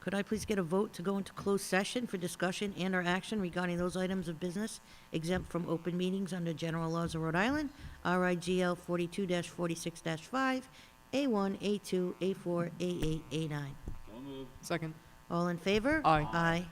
Could I please get a vote to go into closed session for discussion and/or action regarding those items of business exempt from open meetings under general laws of Rhode Island, RIGL 42-46-5, A1, A2, A4, A8, A9? So moved. Second. All in favor? Aye. Aye.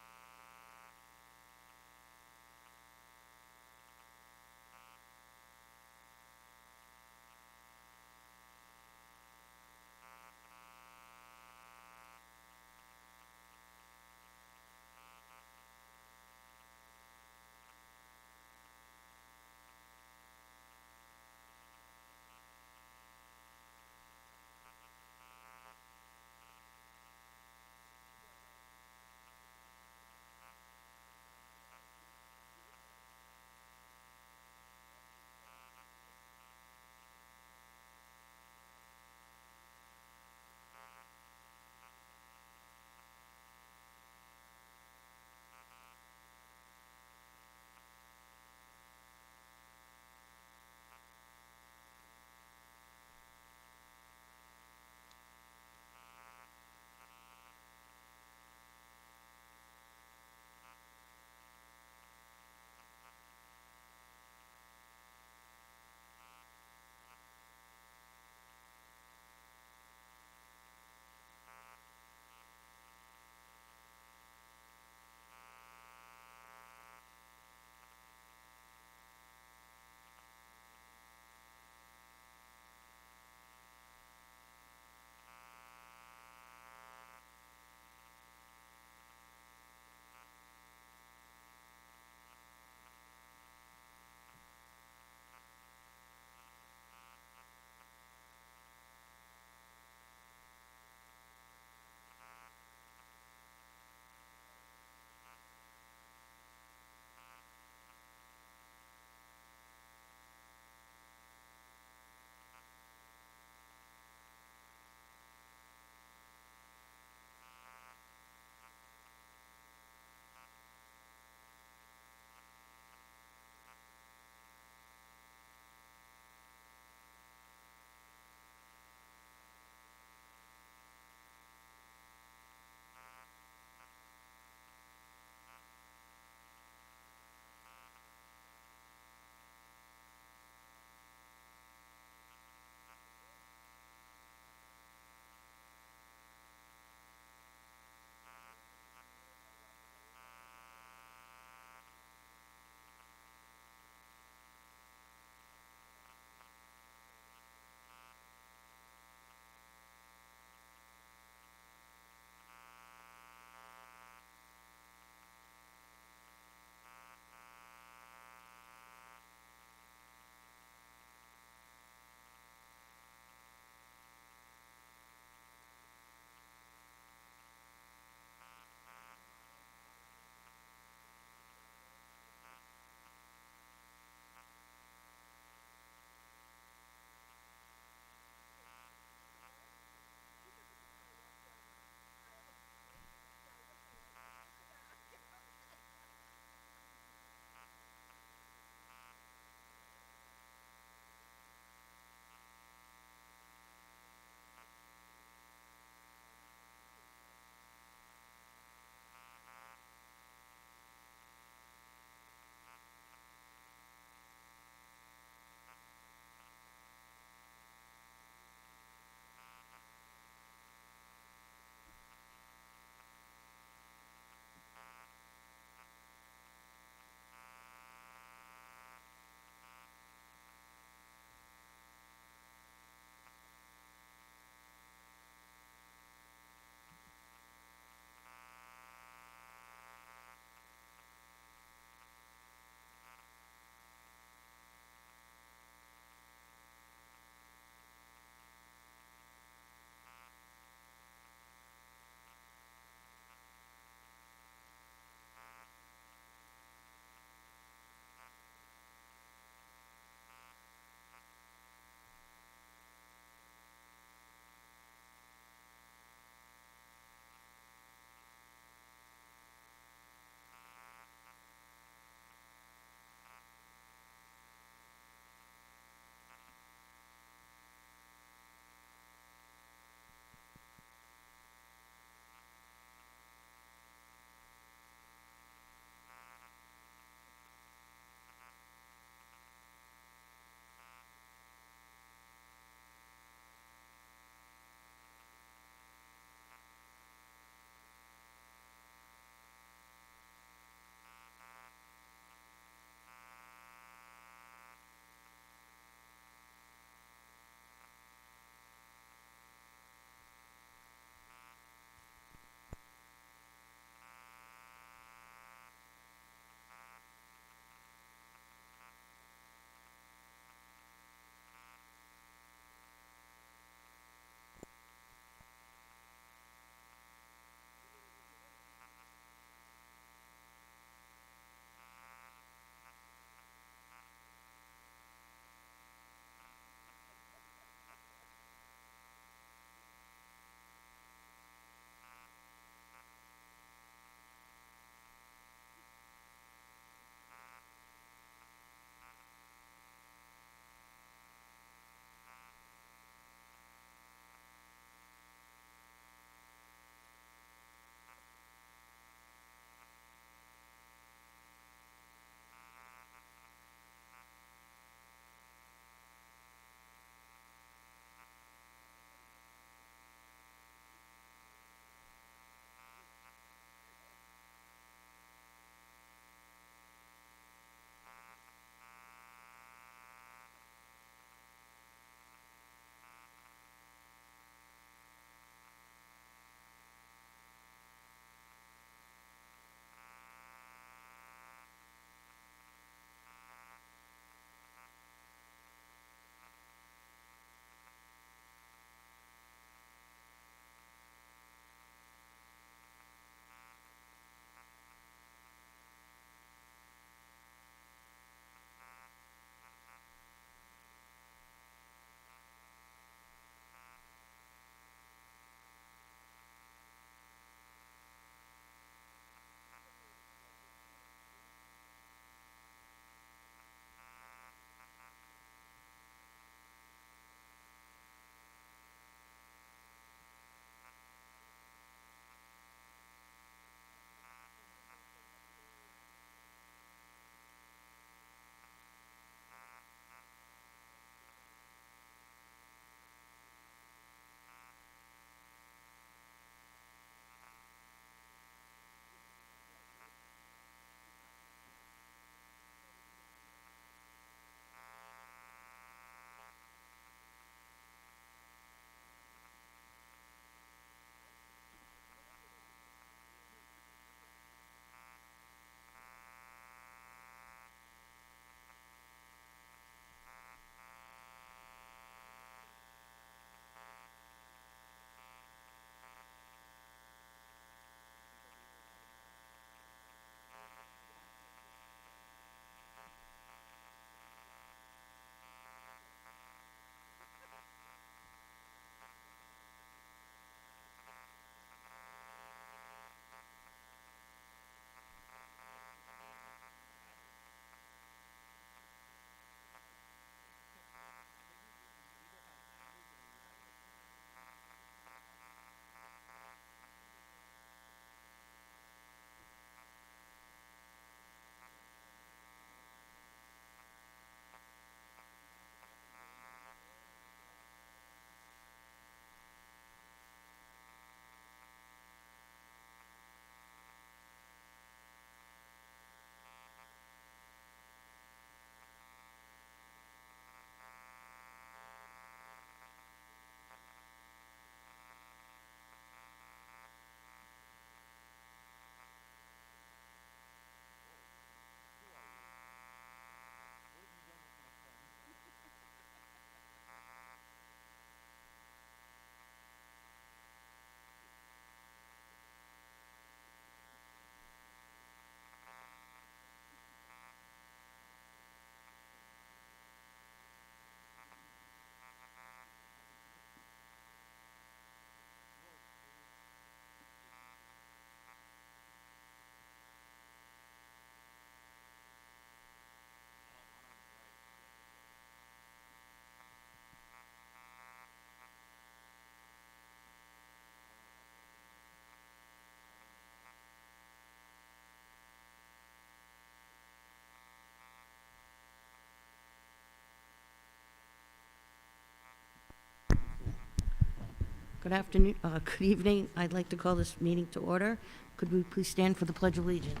Good afternoon, good evening. I'd like to call this meeting to order. Could we please stand for the Pledge of Allegiance?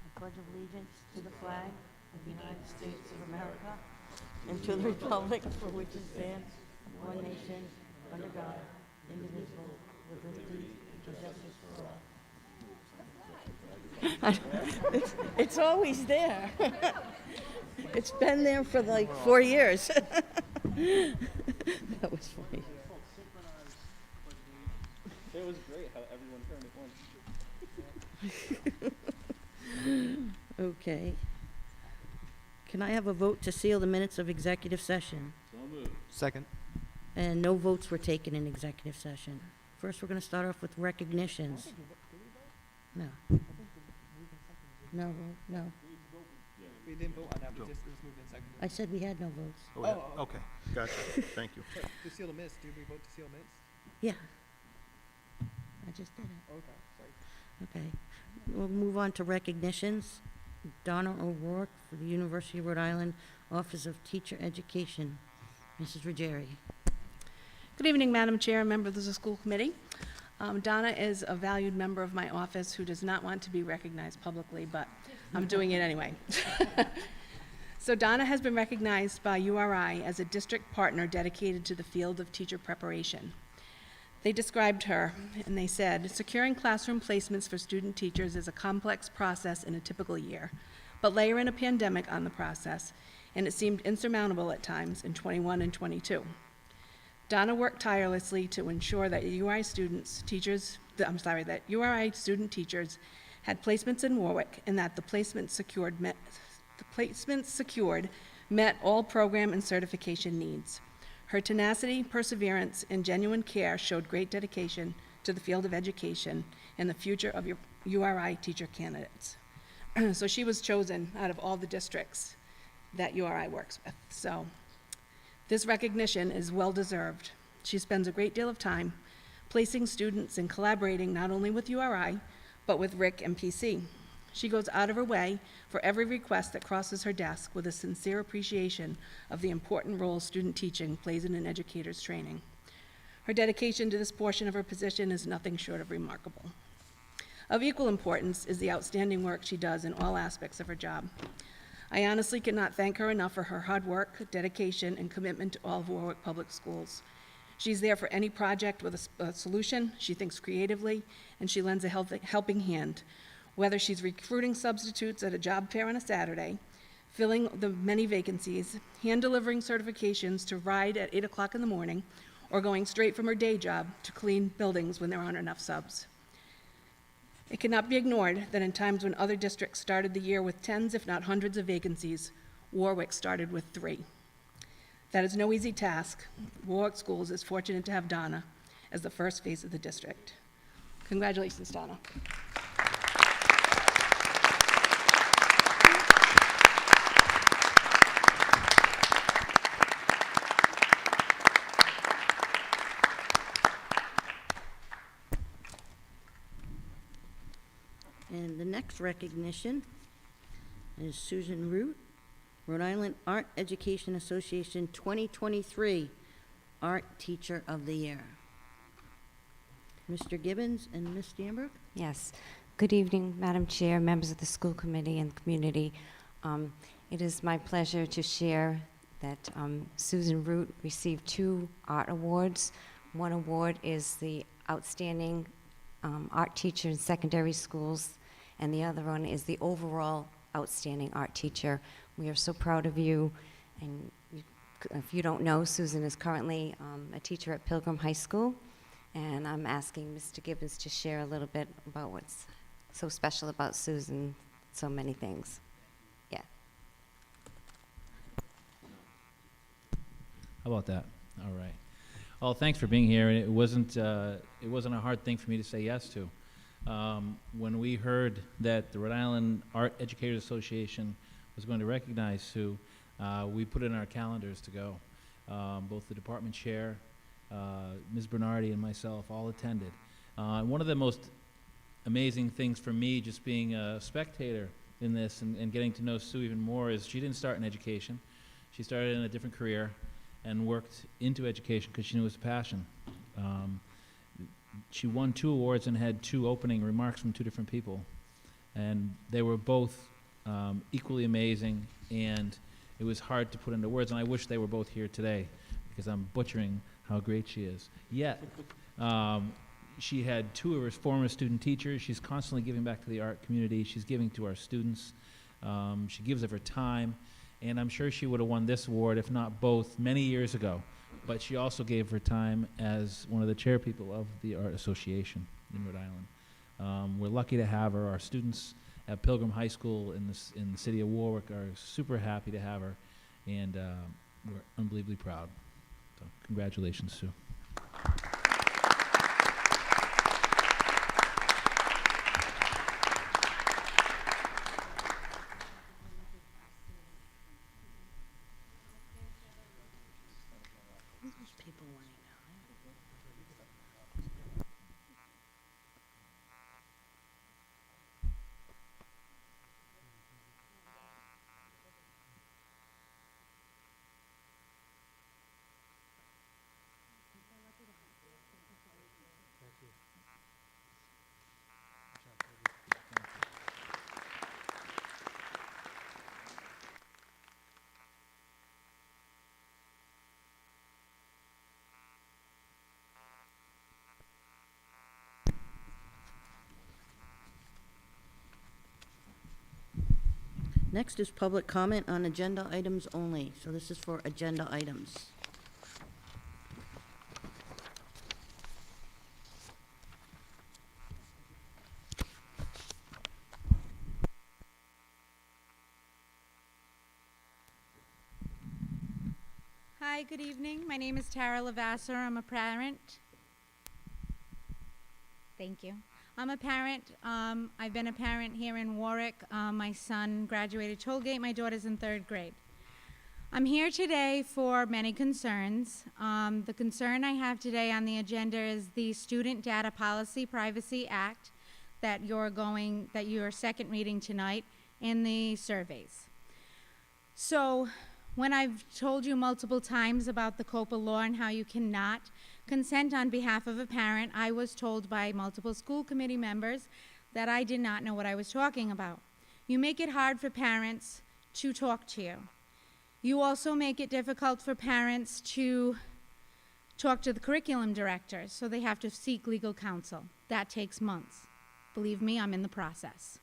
I pledge allegiance to the flag of the United States of America and to the republic for which it stands, one nation, under God, indivisible, with liberty and justice for all. It's always there. It's been there for like 4 years. That was funny. It was great how everyone turned at once. Okay. Can I have a vote to seal the minutes of executive session? So moved. Second. And no votes were taken in executive session. First, we're going to start off with recognitions. No. No, no. We didn't vote on that, we just, it was moved and seconded. I said we had no votes. Oh, yeah. Okay, gotcha, thank you. But to seal the minutes, did we vote to seal minutes? Yeah. I just did it. Okay, sorry. Okay. We'll move on to recognitions. Donna O'Rourke for the University of Rhode Island Office of Teacher Education. Mrs. Ruggieri. Good evening, Madam Chair and members of the school committee. Donna is a valued member of my office who does not want to be recognized publicly, but I'm doing it anyway. So Donna has been recognized by URI as a district partner dedicated to the field of teacher preparation. They described her, and they said, securing classroom placements for student teachers is a complex process in a typical year, but layer in a pandemic on the process, and it seemed insurmountable at times in 21 and 22. Donna worked tirelessly to ensure that URI student teachers had placements in Warwick, and that the placements secured met all program and certification needs. Her tenacity, perseverance, and genuine care showed great dedication to the field of education and the future of URI teacher candidates. So she was chosen out of all the districts that URI works with. So this recognition is well-deserved. She spends a great deal of time placing students and collaborating not only with URI, but with RIC and PC. She goes out of her way for every request that crosses her desk with a sincere appreciation of the important role student teaching plays in an educator's training. Her dedication to this portion of her position is nothing short of remarkable. Of equal importance is the outstanding work she does in all aspects of her job. I honestly cannot thank her enough for her hard work, dedication, and commitment to all of Warwick Public Schools. She's there for any project with a solution, she thinks creatively, and she lends a helping hand, whether she's recruiting substitutes at a job fair on a Saturday, filling the many vacancies, hand-delivering certifications to ride at 8 o'clock in the morning, or going straight from her day job to clean buildings when there aren't enough subs. It cannot be ignored that in times when other districts started the year with tens, if not hundreds of vacancies, Warwick started with 3. That is no easy task. Warwick Schools is fortunate to have Donna as the first face of the district. Congratulations, Donna. And the next recognition is Susan Root, Rhode Island Art Education Association 2023 Art Teacher of the Year. Mr. Gibbons and Ms. Danbrook? Yes. Good evening, Madam Chair, members of the school committee and community. It is my pleasure to share that Susan Root received 2 art awards. One award is the Outstanding Art Teacher in Secondary Schools, and the other one is the overall Outstanding Art Teacher. We are so proud of you, and if you don't know, Susan is currently a teacher at Pilgrim High School, and I'm asking Mr. Gibbons to share a little bit about what's so special about Susan, so many things. Yeah. How about that? All right. Well, thanks for being here. It wasn't a hard thing for me to say yes to. When we heard that the Rhode Island Art Educators Association was going to recognize Sue, we put it in our calendars to go. Both the department chair, Ms. Bernardi, and myself all attended. One of the most amazing things for me, just being a spectator in this and getting to know Sue even more, is she didn't start in education. She started in a different career, and worked into education because she knew it was a passion. She won 2 awards and had 2 opening remarks from 2 different people. And they were both equally amazing, and it was hard to put into words, and I wish they were both here today because I'm butchering how great she is. Yet, she had 2 of her former student teachers. She's constantly giving back to the art community. She's giving to our students. She gives of her time, and I'm sure she would have won this award, if not both, many years ago. But she also gave her time as one of the chair people of the Art Association in Rhode Island. We're lucky to have her. Our students at Pilgrim High School in the city of Warwick are super happy to have her, and we're unbelievably proud. So congratulations, Sue. People wanting to know. Next is public comment on agenda items only. So this is for agenda items. Hi, good evening. My name is Tara Lavasser. I'm a parent. Thank you. I'm a parent. I've been a parent here in Warwick. My son graduated Tollgate. My daughter's in 3rd grade. I'm here today for many concerns. The concern I have today on the agenda is the Student Data Policy Privacy Act that you're second reading tonight, and the surveys. So when I've told you multiple times about the COPA law and how you cannot consent on behalf of a parent, I was told by multiple school committee members that I did not know what I was talking about. You make it hard for parents to talk to you. You also make it difficult for parents to talk to the curriculum directors, so they have to seek legal counsel. That takes months. Believe me, I'm in the process.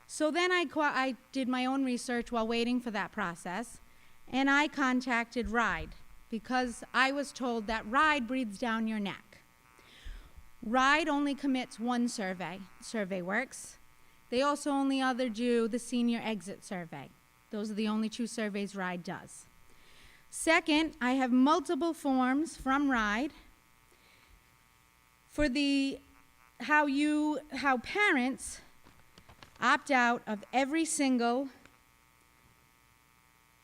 So then I did my own research while waiting for that process, and I contacted RIDE because I was told that RIDE breathes down your neck. RIDE only commits one survey, SurveyWorks. They also only do the senior exit survey. Those are the only 2 surveys RIDE does. Second, I have multiple forms from RIDE for how parents opt out of every single,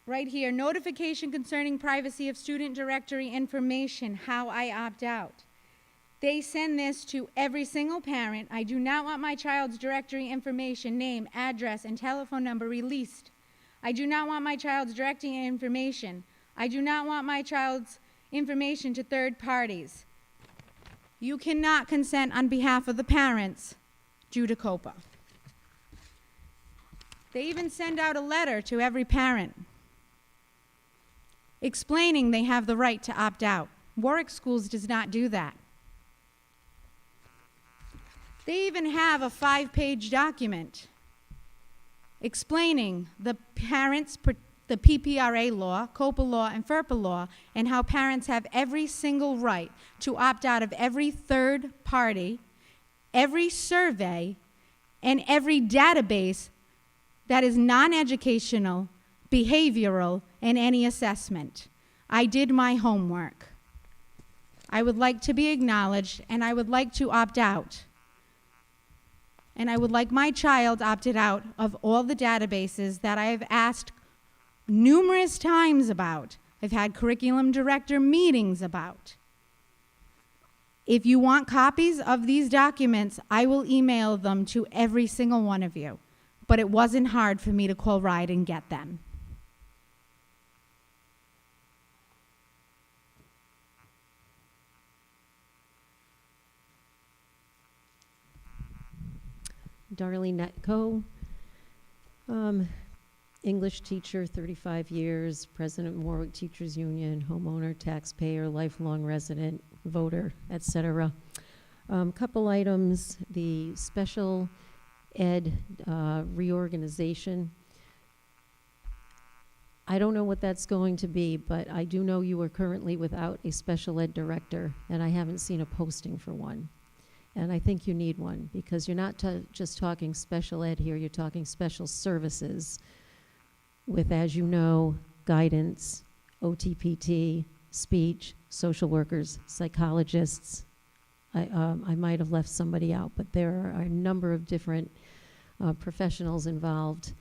right here, notification concerning privacy of student directory information, how I opt out. They send this to every single parent. I do not want my child's directory information, name, address, and telephone number released. I do not want my child's directory information. I do not want my child's information to third parties. You cannot consent on behalf of the parents due to COPA. They even send out a letter to every parent explaining they have the right to opt out. Warwick Schools does not do that. They even have a 5-page document explaining the PPRA law, COPA law, and FERPA law, and how parents have every single right to opt out of every third party, every survey, and every database that is non-educational, behavioral, and any assessment. I did my homework. I would like to be acknowledged, and I would like to opt out. And I would like my child opted out of all the databases that I have asked numerous times about. I've had curriculum director meetings about. If you want copies of these documents, I will email them to every single one of you. But it wasn't hard for me to call RIDE and get them. Darlene Netco, English teacher, 35 years, president of Warwick Teachers Union, homeowner, taxpayer, lifelong resident, voter, etc. Couple items, the special ed reorganization. I don't know what that's going to be, but I do know you are currently without a special ed director, and I haven't seen a posting for one. And I think you need one, because you're not just talking special ed here, you're talking special services with, as you know, guidance, OTPT, speech, social workers, psychologists. I might have left somebody out, but there are a number of different professionals involved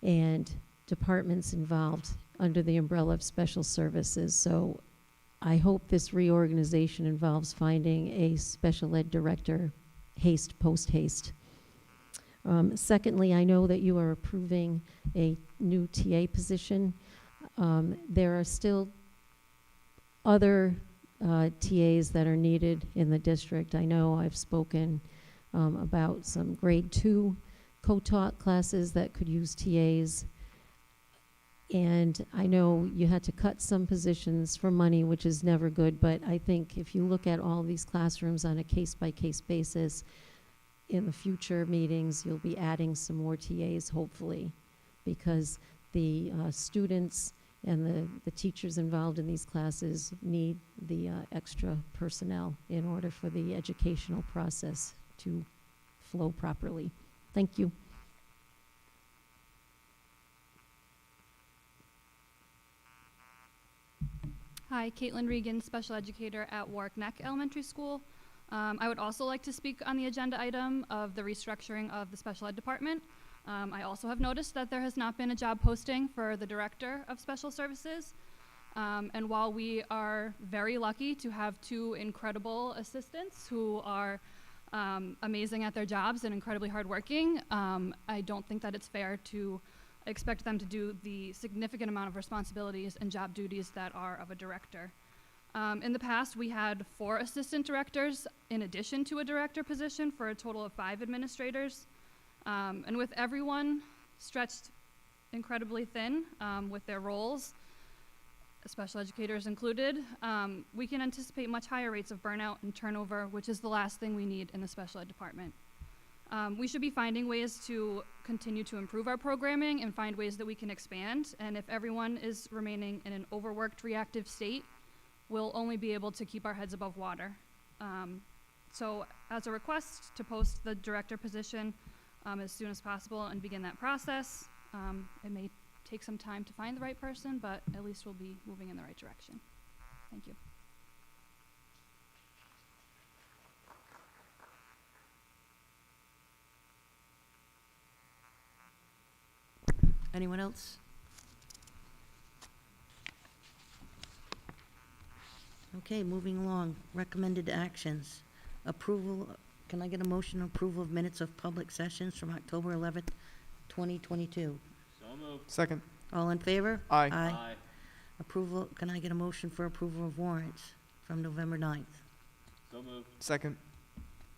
and departments involved under the umbrella of special services. So I hope this reorganization involves finding a special ed director, post haste. Secondly, I know that you are approving a new TA position. There are still other TAs that are needed in the district. I know I've spoken about some grade 2 co-taught classes that could use TAs. And I know you had to cut some positions for money, which is never good, but I think if you look at all these classrooms on a case-by-case basis, in the future meetings, you'll be adding some more TAs, hopefully, because the students and the teachers involved in these classes need the extra personnel in order for the educational process to flow properly. Thank you. Hi, Caitlin Regan, special educator at Warwick Neck Elementary School. I would also like to speak on the agenda item of the restructuring of the special ed department. I also have noticed that there has not been a job posting for the director of special services. And while we are very lucky to have 2 incredible assistants who are amazing at their jobs and incredibly hardworking, I don't think that it's fair to expect them to do the significant amount of responsibilities and job duties that are of a director. In the past, we had 4 assistant directors in addition to a director position for a total of 5 administrators. And with everyone stretched incredibly thin with their roles, special educators included, we can anticipate much higher rates of burnout and turnover, which is the last thing we need in the special ed department. We should be finding ways to continue to improve our programming and find ways that we can expand. And if everyone is remaining in an overworked, reactive state, we'll only be able to keep our heads above water. So as a request to post the director position as soon as possible and begin that process, it may take some time to find the right person, but at least we'll be moving in the right direction. Thank you. Anyone else? Okay, moving along. Recommended actions. Approval, can I get a motion of approval of minutes of public sessions from October 11th, 2022? Second. All in favor? Aye. Aye. Approval, can I get a motion for approval of warrants from November 9th? Second.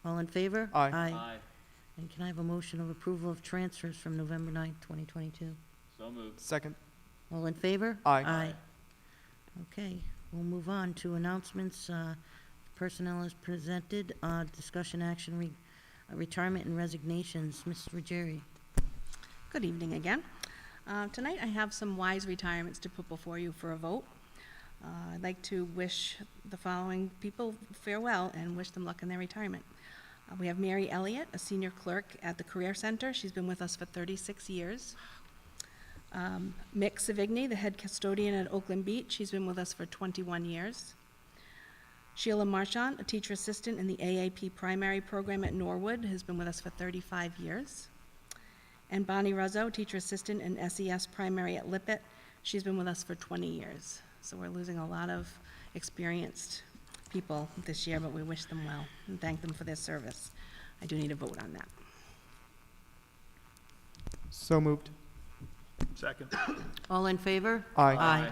All in favor? Aye. And can I have a motion of approval of transfers from November 9th, 2022? Second. All in favor? Aye. Okay, we'll move on to announcements. Personnel is presented. Discussion action, retirement and resignations. Ms. Ruggieri. Good evening again. Tonight I have some wise retirements to put before you for a vote. I'd like to wish the following people farewell and wish them luck in their retirement. We have Mary Elliott, a senior clerk at the Career Center. She's been with us for 36 years. Mick Savigny, the head custodian at Oakland Beach. She's been with us for 21 years. Sheila Marchant, a teacher assistant in the AAP primary program at Norwood, has been with us for 35 years. And Bonnie Ruzzo, teacher assistant in SES primary at Lippet. She's been with us for 20 years. So we're losing a lot of experienced people this year, but we wish them well and thank them for their service. I do need a vote on that. So moved. Second. All in favor? Aye. Aye.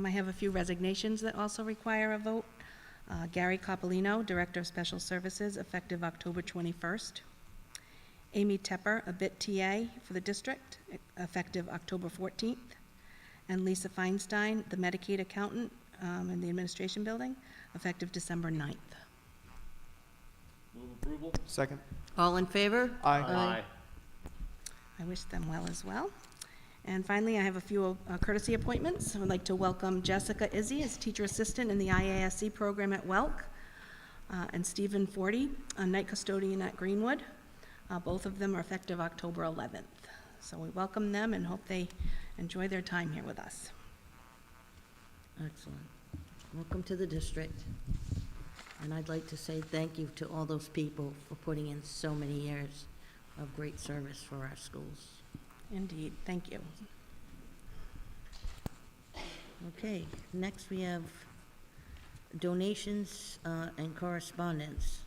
I have a few resignations that also require a vote. Gary Coppolino, Director of Special Services, effective October 21st. Amy Tepper, a BIT TA for the district, effective October 14th. And Lisa Feinstein, the Medicaid accountant in the administration building, effective December 9th. Second. All in favor? Aye. I wish them well as well. And finally, I have a few courtesy appointments. I would like to welcome Jessica Izzy as teacher assistant in the IASC program at Welk, and Stephen Forty, a night custodian at Greenwood. Both of them are effective October 11th. So we welcome them and hope they enjoy their time here with us. Excellent. Welcome to the district. And I'd like to say thank you to all those people for putting in so many years of great service for our schools. Indeed, thank you. Okay, next we have donations and correspondence.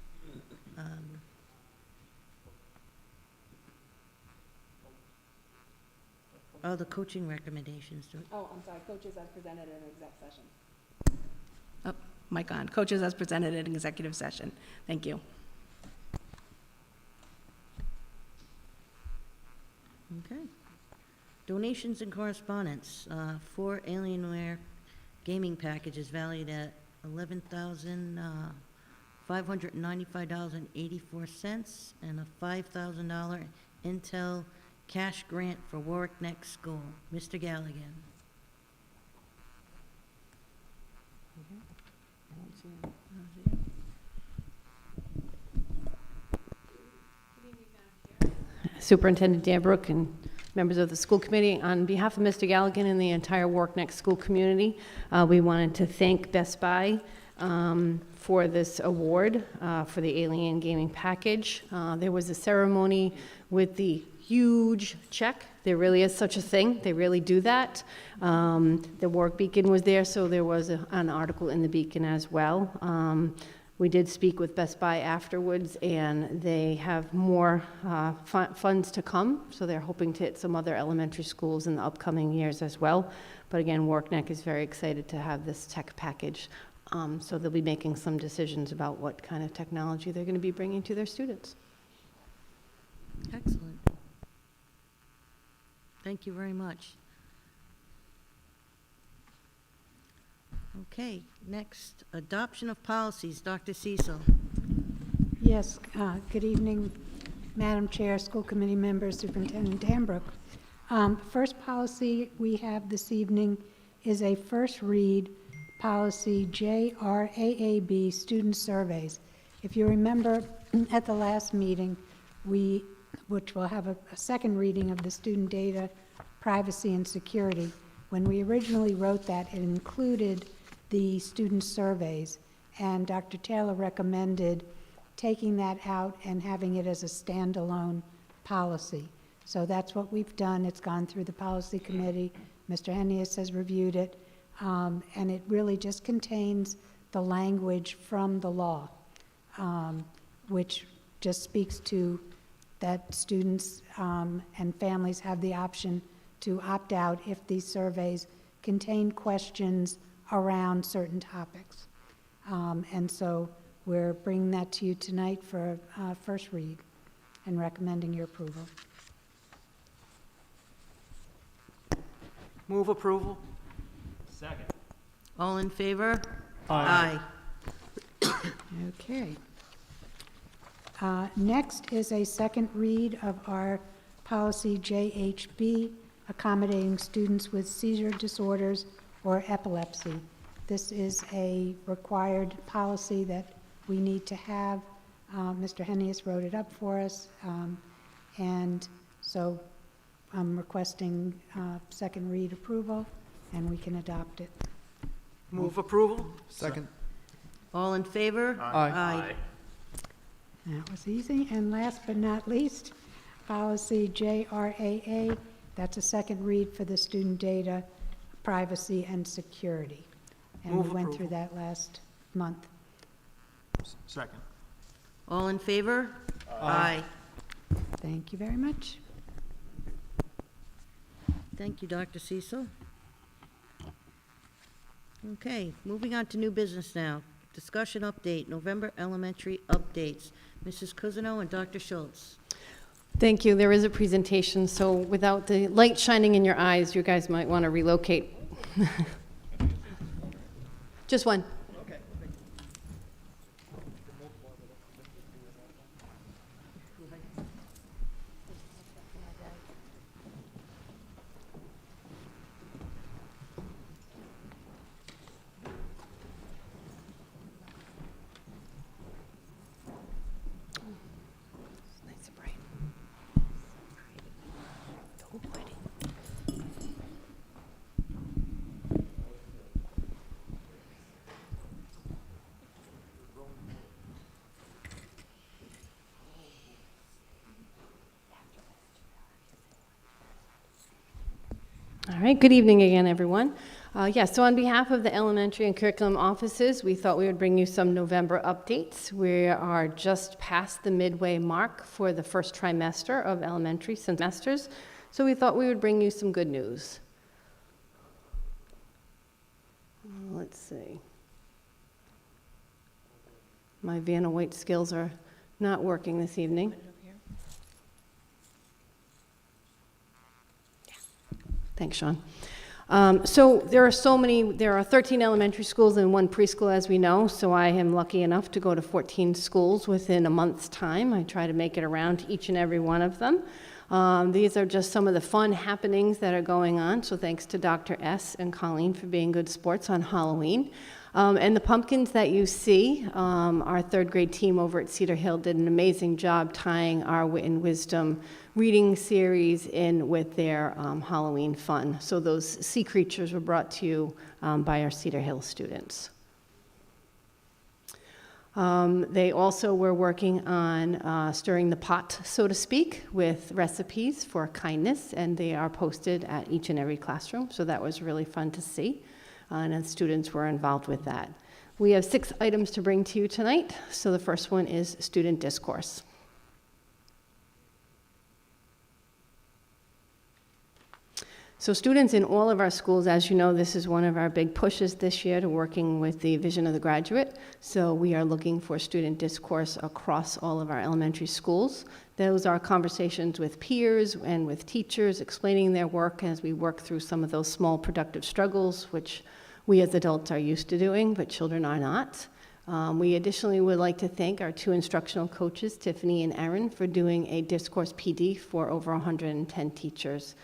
Oh, the coaching recommendations. Oh, I'm sorry, coaches as presented in exec session. Oh, mic on. Coaches as presented in executive session. Thank you. Okay. Donations and correspondence. 4 Alienware gaming packages valued at $11,595.84 and a $5,000 Intel cash grant for Warwick Next School. Mr. Galligan. Superintendent Danbrook and members of the school committee, on behalf of Mr. Galligan and the entire Warwick Next school community, we wanted to thank Best Buy for this award for the Alien Gaming Package. There was a ceremony with the huge check. There really is such a thing. They really do that. The Warwick Beacon was there, so there was an article in the Beacon as well. We did speak with Best Buy afterwards, and they have more funds to come, so they're hoping to hit some other elementary schools in the upcoming years as well. But again, Warwick Neck is very excited to have this tech package, so they'll be making some decisions about what kind of technology they're going to be bringing to their students. Excellent. Thank you very much. Okay, next, adoption of policies. Dr. Cecil. Yes, good evening, Madam Chair, school committee members, Superintendent Danbrook. First policy we have this evening is a first read policy JRAAB, student surveys. If you remember at the last meeting, which will have a second reading of the student data, privacy and security. When we originally wrote that, it included the student surveys, and Dr. Taylor recommended taking that out and having it as a standalone policy. So that's what we've done. It's gone through the policy committee. Mr. Hennius has reviewed it, and it really just contains the language from the law, which just speaks to that students and families have the option to opt out if these surveys contain questions around certain topics. And so we're bringing that to you tonight for first read and recommending your approval. Move approval. Second. All in favor? Aye. Okay. Next is a second read of our policy JHB, accommodating students with seizure disorders or epilepsy. This is a required policy that we need to have. Mr. Hennius wrote it up for us, and so I'm requesting second read approval, and we can adopt it. Move approval. Second. All in favor? Aye. That was easy. And last but not least, policy JRAA, that's a second read for the student data, privacy and security. And Move we went through approval. that last month. Second. All in favor? Aye. Thank you very much. Thank you, Dr. Cecil. Okay, moving on to new business now. Discussion update, November elementary updates. Mrs. Cousino and Dr. Schultz. Thank you. There is a presentation, so without the light shining in your eyes, you guys might want to relocate. Just one. Nice and bright. All right, good evening again, everyone. So on behalf of the elementary and curriculum offices, we thought we would bring you some November updates. We are just past the midway mark for the first trimester of elementary semesters, so we thought we would bring you some good news. Let's see. My Vanna White skills are not working this evening. Thanks, Sean. So there are 13 elementary schools and 1 preschool, as we know, so I am lucky enough to go to 14 schools within a month's time. I try to make it around to each and every one of them. These are just some of the fun happenings that are going on, so thanks to Dr. S. and Colleen for being good sports on Halloween. And the pumpkins that you see, our 3rd grade team over at Cedar Hill did an amazing job tying our Wit and Wisdom reading series in with their Halloween fun. So those sea creatures were brought to you by our Cedar Hill students. They also were working on stirring the pot, so to speak, with recipes for kindness, and they are posted at each and every classroom, so that was really fun to see. And the students were involved with that. We have 6 items to bring to you tonight. So the first one is student discourse. So students in all of our schools, as you know, this is one of our big pushes this year to working with the Vision of the Graduate. So we are looking for student discourse across all of our elementary schools. Those are conversations with peers and with teachers explaining their work as we work through some of those small productive struggles, which we as adults are used to doing, but children are not. We additionally would like to thank our 2 instructional coaches, Tiffany and Erin, for doing a discourse PD for over 110 teachers.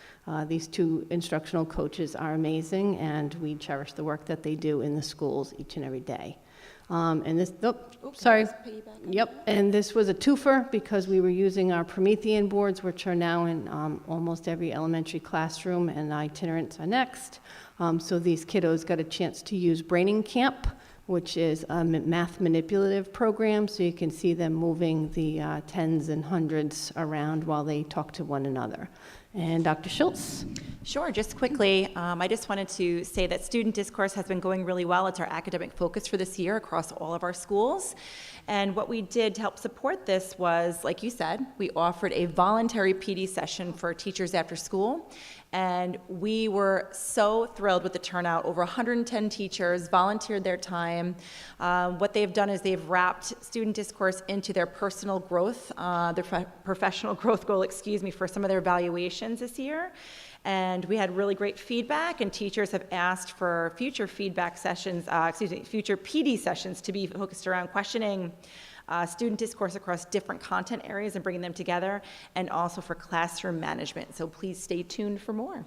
These 2 instructional coaches are amazing, and we cherish the work that they do in the schools each and every day. And this, Yep, and this was a twofer because we were using our Promethean boards, which are now in almost every elementary classroom, and itinerants are next. So these kiddos got a chance to use Braining Camp, which is a math manipulative program, so you can see them moving the tens and hundreds around while they talk to one another. And Dr. Schultz? Sure, just quickly, I just wanted to say that student discourse has been going really well. It's our academic focus for this year across all of our schools. And what we did to help support this was, like you said, we offered a voluntary PD session for teachers after school. And we were so thrilled with the turnout. Over 110 teachers volunteered their time. What they've done is they've wrapped student discourse into their personal growth, their professional growth goal, for some of their evaluations this year. And we had really great feedback, and teachers have asked for future feedback sessions, future PD sessions to be focused around questioning student discourse across different content areas and bringing them together, and also for classroom management. So please stay tuned for more.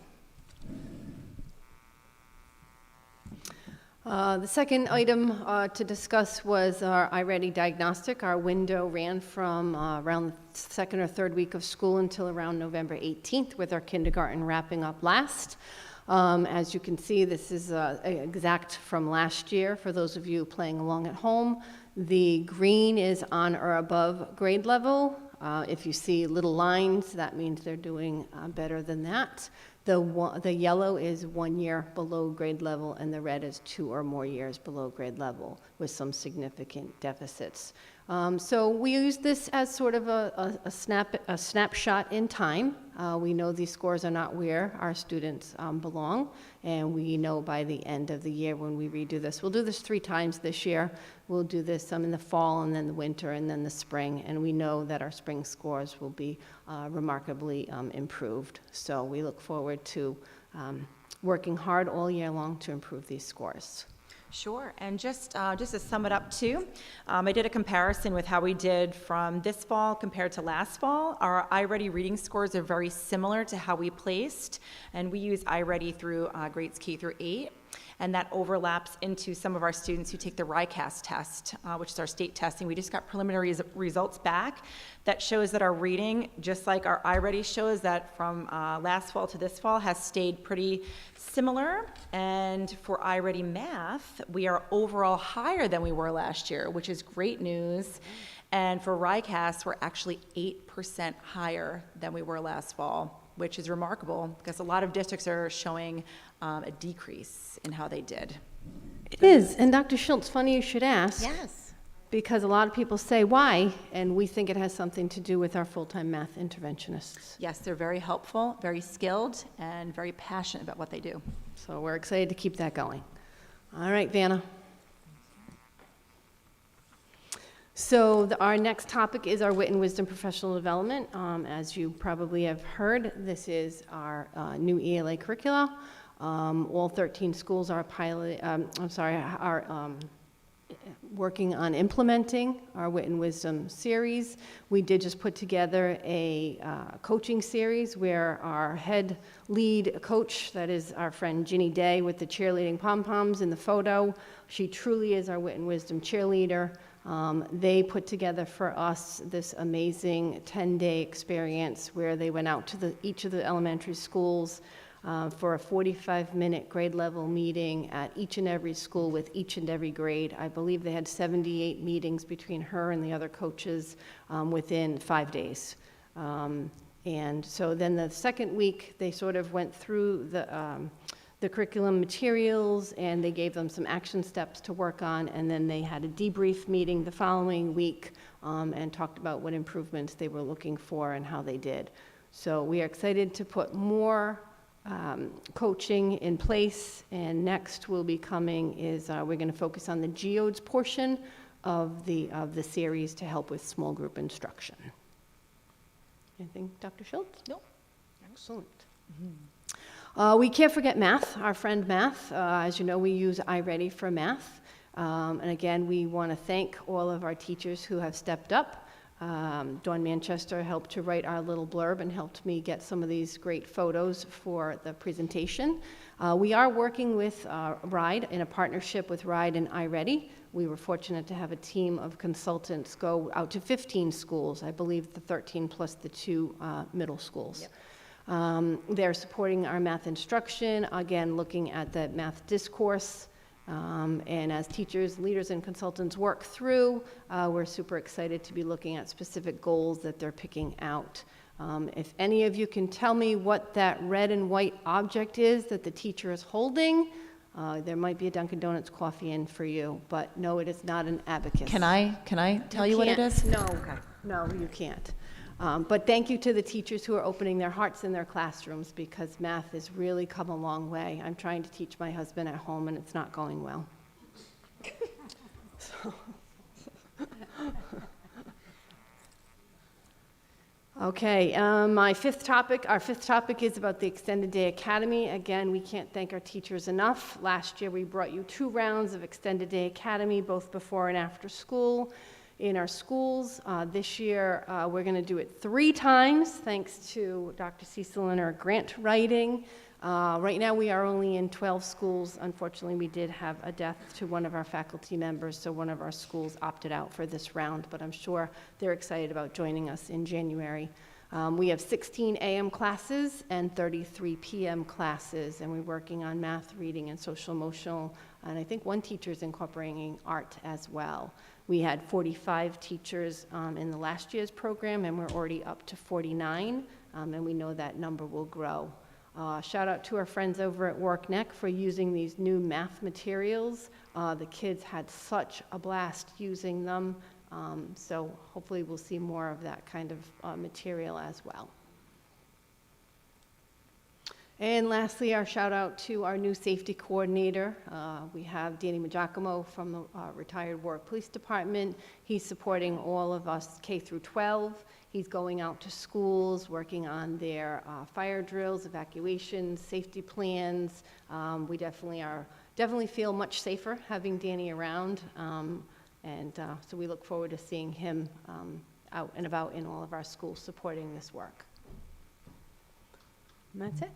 The second item to discuss was our iReady diagnostic. Our window ran from around the 2nd or 3rd week of school until around November 18th, with our kindergarten wrapping up last. As you can see, this is exact from last year for those of you playing along at home. The green is on or above grade level. If you see little lines, that means they're doing better than that. The yellow is 1 year below grade level, and the red is 2 or more years below grade level with some significant deficits. So we use this as sort of a snapshot in time. We know these scores are not where our students belong, and we know by the end of the year when we redo this. We'll do this 3 times this year. We'll do this in the fall, and then the winter, and then the spring, and we know that our spring scores will be remarkably improved. So we look forward to working hard all year long to improve these scores. Sure, and just to sum it up too, I did a comparison with how we did from this fall compared to last fall. Our iReady reading scores are very similar to how we placed, and we use iReady through grades K through 8. And that overlaps into some of our students who take the RICAS test, which is our state testing. We just got preliminary results back that shows that our reading, just like our iReady shows that from last fall to this fall, has stayed pretty similar. And for iReady math, we are overall higher than we were last year, which is great news. And for RICAS, we're actually 8% higher than we were last fall, which is remarkable because a lot of districts are showing a decrease in how they did. It is, and Dr. Schultz, funny you should ask. Yes. Because a lot of people say why, and we think it has something to do with our full-time math interventionists. Yes, they're very helpful, very skilled, and very passionate about what they do. So we're excited to keep that going. All right, Vanna. So our next topic is our Wit and Wisdom Professional Development. As you probably have heard, this is our new ELA curricula. All 13 schools are working on implementing our Wit and Wisdom series. We did just put together a coaching series where our head lead coach, that is our friend Ginny Day with the cheerleading pom-poms in the photo, she truly is our Wit and Wisdom cheerleader. They put together for us this amazing 10-day experience where they went out to each of the elementary schools for a 45-minute grade level meeting at each and every school with each and every grade. I believe they had 78 meetings between her and the other coaches within 5 days. And so then the second week, they sort of went through the curriculum materials, and they gave them some action steps to work on, and then they had a debrief meeting the following week and talked about what improvements they were looking for and how they did. So we are excited to put more coaching in place, and next will be coming is we're going to focus on the GEODS portion of the series to help with small group instruction. Anything, Dr. Schultz? No. Excellent. We can't forget math, our friend math. As you know, we use iReady for math. And again, we want to thank all of our teachers who have stepped up. Dawn Manchester helped to write our little blurb and helped me get some of these great photos for the presentation. We are working with RIDE in a partnership with RIDE and iReady. We were fortunate to have a team of consultants go out to 15 schools, I believe the 13 plus the 2 middle schools. Yep. They're supporting our math instruction, again, looking at the math discourse. And as teachers, leaders, and consultants work through, we're super excited to be looking at specific goals that they're picking out. If any of you can tell me what that red and white object is that the teacher is holding, there might be a Dunkin' Donuts coffee in for you, but no, it is not an abacus. Can I tell you what it is? No, no, you can't. But thank you to the teachers who are opening their hearts in their classrooms, because math has really come a long way. I'm trying to teach my husband at home, and it's not going well. Okay, our fifth topic is about the Extended Day Academy. Again, we can't thank our teachers enough. Last year, we brought you 2 rounds of Extended Day Academy, both before and after school, in our schools. This year, we're going to do it 3 times, thanks to Dr. Cecil and her grant writing. Right now, we are only in 12 schools. Unfortunately, we did have a death to one of our faculty members, so one of our schools opted out for this round, but I'm sure they're excited about joining us in January. We have 16 a.m. classes and 33 p.m. classes, and we're working on math, reading, and social emotional, and I think one teacher is incorporating art as well. We had 45 teachers in the last year's program, and we're already up to 49, and we know that number will grow. Shout out to our friends over at WorkNEC for using these new math materials. The kids had such a blast using them. So hopefully we'll see more of that kind of material as well. And lastly, our shout out to our new safety coordinator. We have Danny Magiacomo from the retired Warwick Police Department. He's supporting all of us K through 12. He's going out to schools, working on their fire drills, evacuations, safety plans. We definitely feel much safer having Danny around. So we look forward to seeing him out and about in all of our schools supporting this work. And that's it.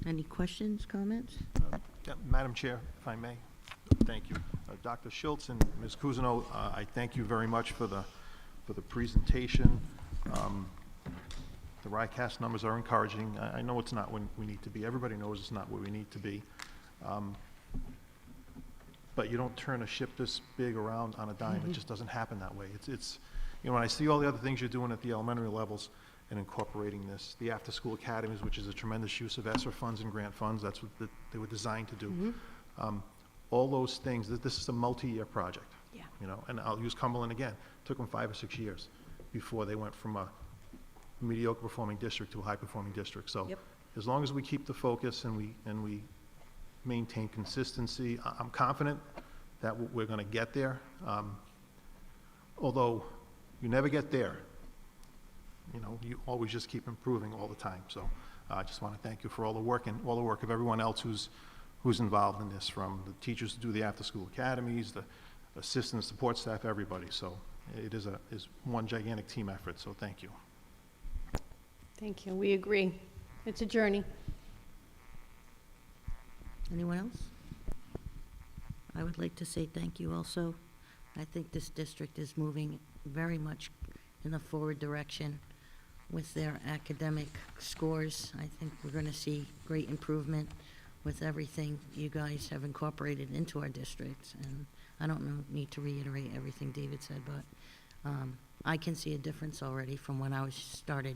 Any questions, comments? Yeah, Madam Chair, if I may, thank you. Dr. Schultz and Ms. Cousineau, I thank you very much for the presentation. The RICAS numbers are encouraging. I know it's not where we need to be. Everybody knows it's not where we need to be. But you don't turn a ship this big around on a dime. It just doesn't happen that way. It's you know, when I see all the other things you're doing at the elementary levels and incorporating this, the after-school academies, which is a tremendous use of ESSER funds and grant funds, that's what they were designed to do. All those things, this is a multi-year project. Yeah. You know, and I'll use Cumberland again. Took them 5 or 6 years before they went from a mediocre performing district to a high performing district. So as long as we keep the focus and we maintain consistency, I'm confident that we're going to get there. Although you never get there, you know, you always just keep improving all the time. So I just want to thank you for all the work and all the work of everyone else who's involved in this, from the teachers who do the after-school academies, the assistant support staff, everybody. So it is one gigantic team effort. So thank you. Thank you. We agree. It's a journey. Anyone else? I would like to say thank you also. I think this district is moving very much in a forward direction with their academic scores. I think we're going to see great improvement with everything you guys have incorporated into our district. And I don't need to reiterate everything David said, but I can see a difference already from when I was started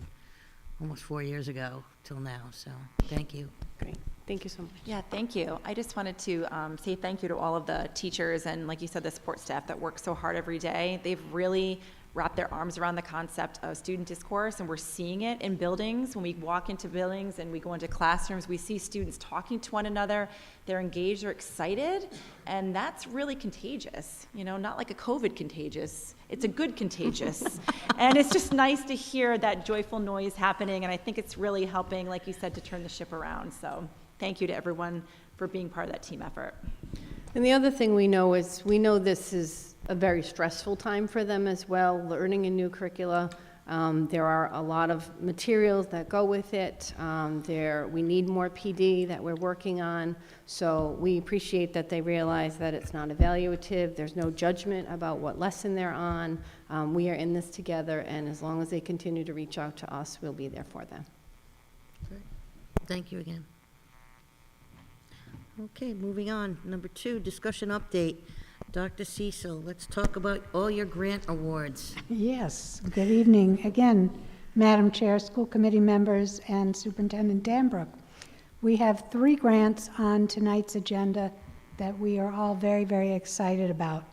almost 4 years ago till now. So thank you. Great. Thank you so much. Yeah, thank you. I just wanted to say thank you to all of the teachers and, like you said, the support staff that work so hard every day. They've really wrapped their arms around the concept of student discourse, and we're seeing it in buildings. When we walk into buildings and we go into classrooms, we see students talking to one another. They're engaged, they're excited, and that's really contagious. You know, not like a COVID contagious. It's a good contagious. And it's just nice to hear that joyful noise happening, and I think it's really helping, like you said, to turn the ship around. So thank you to everyone for being part of that team effort. And the other thing we know is, this is a very stressful time for them as well, learning a new curricula. There are a lot of materials that go with it. We need more PD that we're working on. So we appreciate that they realize that it's not evaluative. There's no judgment about what lesson they're on. We are in this together, and as long as they continue to reach out to us, we'll be there for them. Thank you again. Okay, moving on. Number 2, discussion update. Dr. Cecil, let's talk about all your grant awards. Yes, good evening again, Madam Chair, school committee members, and Superintendent Danbrook. We have 3 grants on tonight's agenda that we are all very, very excited about.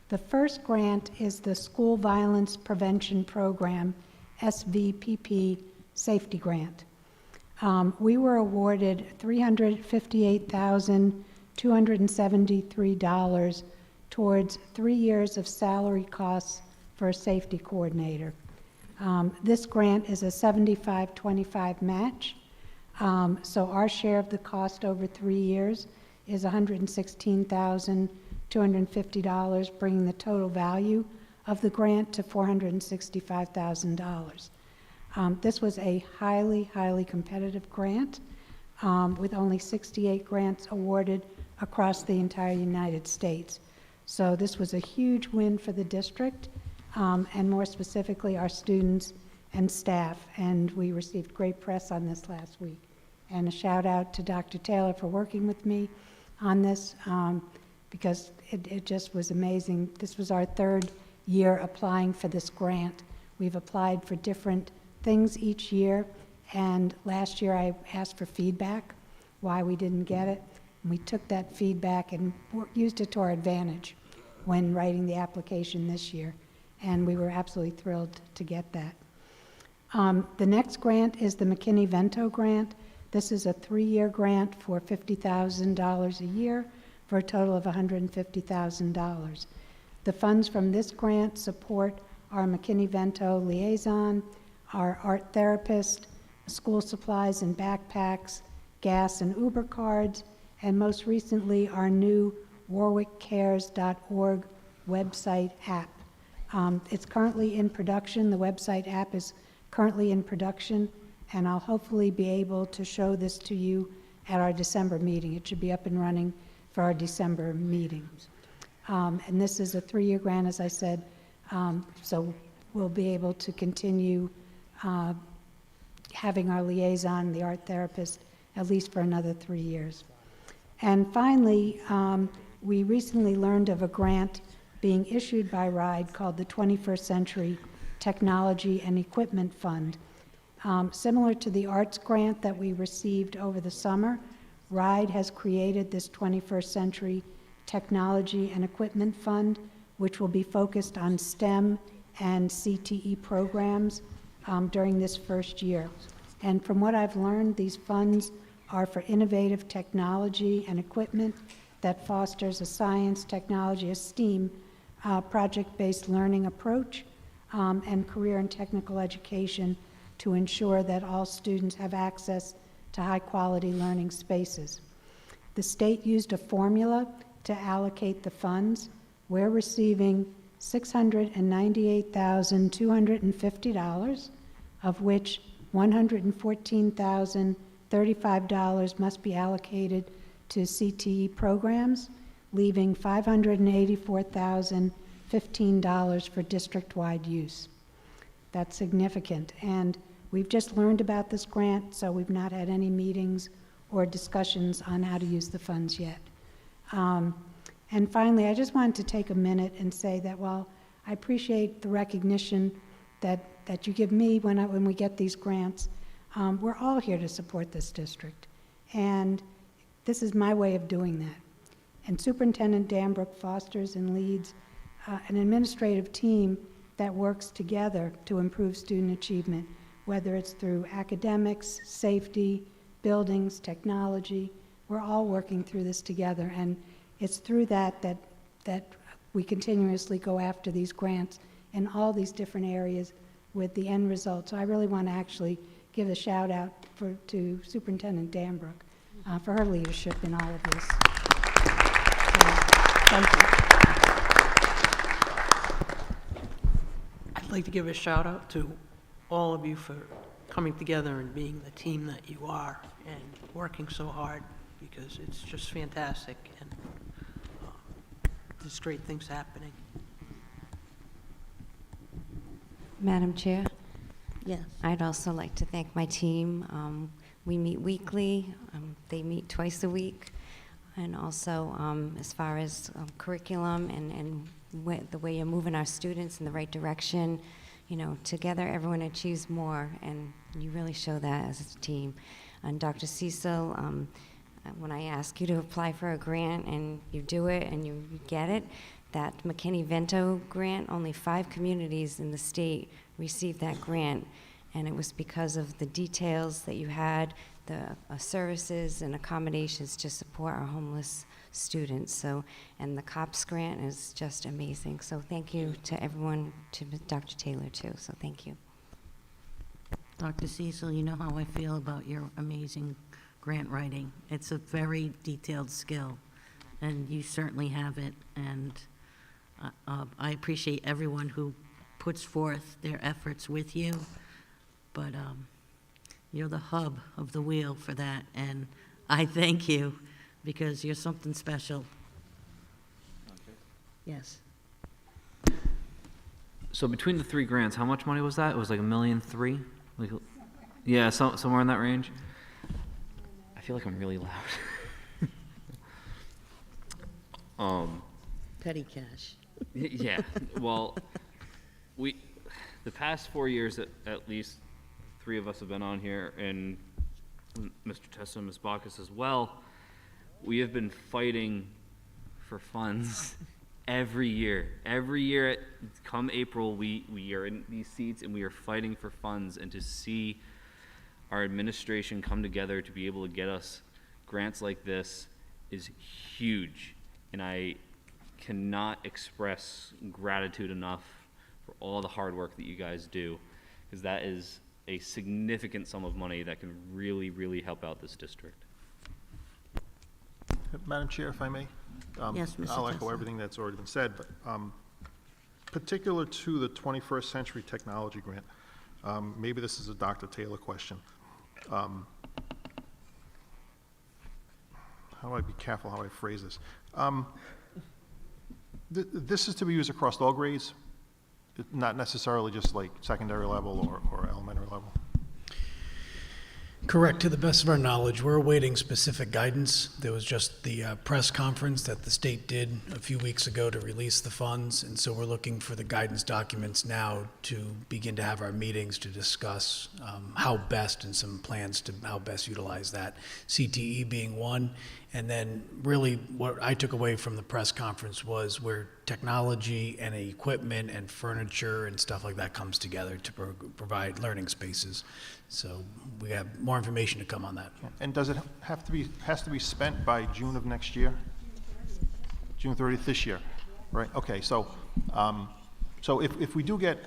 The first grant is the School Violence Prevention Program, SVPP Safety Grant. We were awarded $358,273 towards 3 years of salary costs for a safety coordinator. This grant is a 75-25 match, so our share of the cost over 3 years is $116,250, bringing the total value of the grant to $465,000. This was a highly, highly competitive grant, with only 68 grants awarded across the entire United States. So this was a huge win for the district, and more specifically, our students and staff, and we received great press on this last week. And a shout out to Dr. Taylor for working with me on this, because it just was amazing. This was our 3rd year applying for this grant. We've applied for different things each year, and last year I asked for feedback, why we didn't get it. And we took that feedback and used it to our advantage when writing the application this year, and we were absolutely thrilled to get that. The next grant is the McKinney-Vento grant. This is a 3-year grant for $50,000 a year for a total of $150,000. The funds from this grant support our McKinney-Vento liaison, our art therapist, school supplies and backpacks, gas and Uber cards, and most recently our new warwickcares.org website app. It's currently in production. The website app is currently in production, and I'll hopefully be able to show this to you at our December meeting. It should be up and running for our December meeting. And this is a 3-year grant, as I said, so we'll be able to continue having our liaison, the art therapist, at least for another 3 years. And finally, we recently learned of a grant being issued by RIDE called the 21st Century Technology and Equipment Fund. Similar to the arts grant that we received over the summer, RIDE has created this 21st Century Technology and Equipment Fund, which will be focused on STEM and CTE programs during this first year. And from what I've learned, these funds are for innovative technology and equipment that fosters a science, technology, a STEAM project-based learning approach and career and technical education to ensure that all students have access to high-quality learning spaces. The state used a formula to allocate the funds. We're receiving $698,250, of which $114,035 must be allocated to CTE programs, leaving $584,015 for district-wide use. That's significant, and we've just learned about this grant, so we've not had any meetings or discussions on how to use the funds yet. And finally, I just wanted to take a minute and say that while I appreciate the recognition that you give me when we get these grants, we're all here to support this district, and this is my way of doing that. And Superintendent Danbrook fosters and leads an administrative team that works together to improve student achievement, whether it's through academics, safety, buildings, technology. We're all working through this together, and it's through that we continuously go after these grants in all these different areas with the end result. So I really want to actually give a shout out to Superintendent Danbrook for her leadership in all of this. So, thank you. I'd like to give a shout out to all of you for coming together and being the team that you are and working so hard, because it's just fantastic and there's great things happening. Madam Chair, Yes. I'd also like to thank my team. We meet weekly. They meet twice a week. And also, as far as curriculum and the way you're moving our students in the right direction, together everyone achieves more, and you really show that as a team. And Dr. Cecil, when I ask you to apply for a grant and you do it and you get it, that McKinney-Vento grant, only 5 communities in the state received that grant, and it was because of the details that you had, services and accommodations to support our homeless students. So, and the COPS grant is just amazing. So thank you to everyone, to Dr. Taylor too. So thank you. Dr. Cecil, you know how I feel about your amazing grant writing. It's a very detailed skill, and you certainly have it. And I appreciate everyone who puts forth their efforts with you, but you're the hub of the wheel for that, and I thank you because you're something special. Yes. So between the 3 grants, how much money was that? It was like $1.3 million? Like, yeah, somewhere in that range. I feel like I'm really loud. Petty cash. Yeah, well, the past 4 years, at least 3 of us have been on here, and Mr. Testa and Ms. Bacchus as well, we have been fighting for funds every year. Every year, come April, we are in these seats and we are fighting for funds, and to see our administration come together to be able to get us grants like this is huge. And I cannot express gratitude enough for all the hard work that you guys do, because that is a significant sum of money that can really, really help out this district. Madam Chair, if I may? Yes, Mr. I'll echo Testa. everything that's already been said, but particular to the 21st Century Technology Grant, maybe this is a Dr. Taylor question. How do I be careful how I phrase this? This is to be used across all grades, not necessarily just like secondary level or elementary level? Correct. To the best of our knowledge, we're awaiting specific guidance. There was just the press conference that the state did a few weeks ago to release the funds, and so we're looking for the guidance documents now to begin to have our meetings to discuss how best, and some plans to how best utilize that, CTE being one. And then really what I took away from the press conference was where technology and equipment and furniture and stuff like that comes together to provide learning spaces. So we have more information to come on that. And does it has to be spent by June of next year? June 30th this year, right? Okay, so if we do get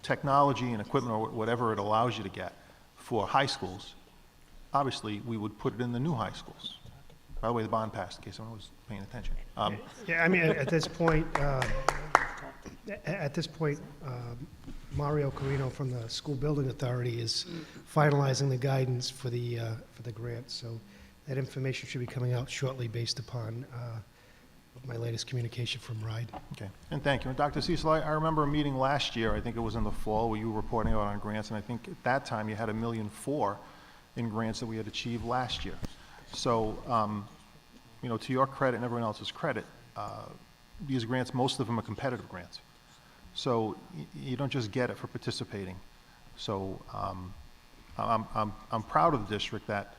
technology and equipment or whatever it allows you to get for high schools, obviously we would put it in the new high schools. By the way, the bond passed, in case someone was paying attention. Yeah, I mean, at this point, Mario Carino from the School Building Authority is finalizing the guidance for the grant, so that information should be coming out shortly based upon my latest communication from RIDE. Okay, and thank you. And Dr. Cecil, I remember a meeting last year, I think it was in the fall, where you were reporting out on grants, and I think at that time you had $1.4 million in grants that we had achieved last year. So, you know, to your credit and everyone else's credit, these grants, most of them are competitive grants. So you don't just get it for participating. So I'm proud of the district that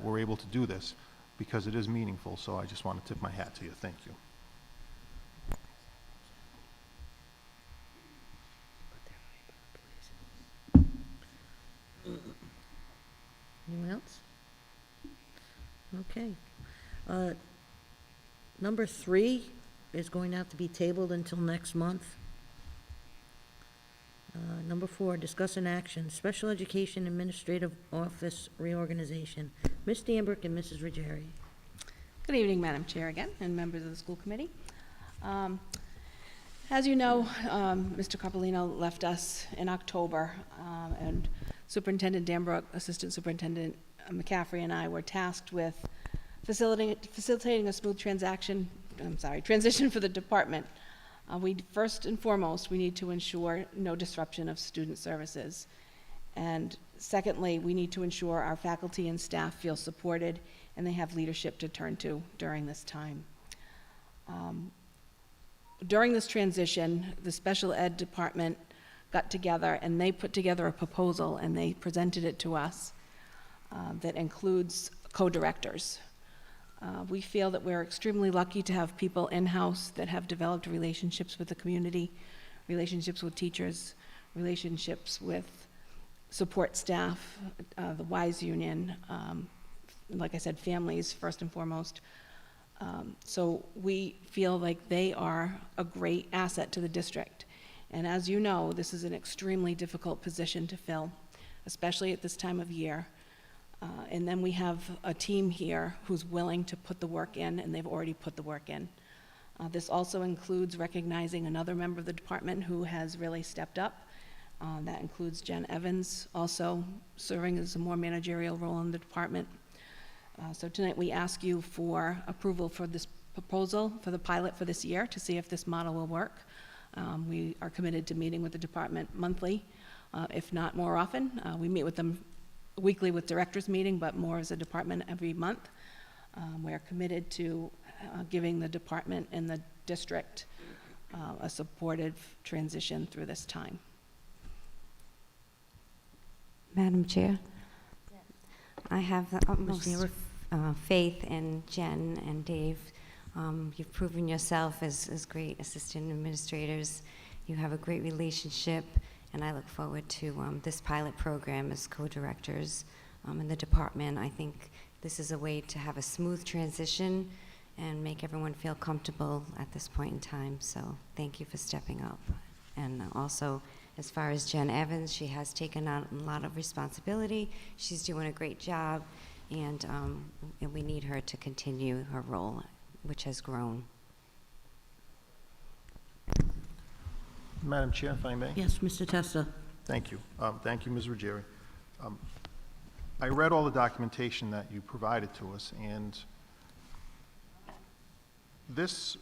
we're able to do this because it is meaningful. So I just want to tip my hat to you. Thank you. Anyone else? Okay. Number 3 is going to have to be tabled until next month. Number 4, discuss an action, Special Education Administrative Office reorganization. Ms. Danbrook and Mrs. Ruggieri. Good evening, Madam Chair again, and members of the school committee. As you know, Mr. Coppolino left us in October, and Superintendent Danbrook, Assistant Superintendent McCaffrey, and I were tasked with facilitating a smooth transition for the department. First and foremost, we need to ensure no disruption of student services. And secondly, we need to ensure our faculty and staff feel supported and they have leadership to turn to during this time. During this transition, the special ed department got together and they put together a proposal and they presented it to us that includes co-directors. We feel that we're extremely lucky to have people in-house that have developed relationships with the community, relationships with teachers, relationships with support staff, the WISE Union, like I said, families first and foremost. So we feel like they are a great asset to the district. And as you know, this is an extremely difficult position to fill, especially at this time of year. And then we have a team here who's willing to put the work in, and they've already put the work in. This also includes recognizing another member of the department who has really stepped up. That includes Jen Evans, also serving as a more managerial role in the department. So tonight we ask you for approval for this proposal for the pilot for this year to see if this model will work. We are committed to meeting with the department monthly, if not more often. We meet with them weekly with directors meeting, but more as a department every month. We're committed to giving the department and the district a supportive transition through this time. Madam Chair? I have the utmost faith in Jen and Dave. You've proven yourself as great assistant administrators. You have a great relationship, and I look forward to this pilot program as co-directors in the department. I think this is a way to have a smooth transition and make everyone feel comfortable at this point in time. So thank you for stepping up. And also, as far as Jen Evans, she has taken on a lot of responsibility. She's doing a great job, and we need her to continue her role, which has grown. Madam Chair, if I may? Yes, Mr. Testa. Thank you. Thank you, Ms. Ruggieri. I read all the documentation that you provided to us, and this,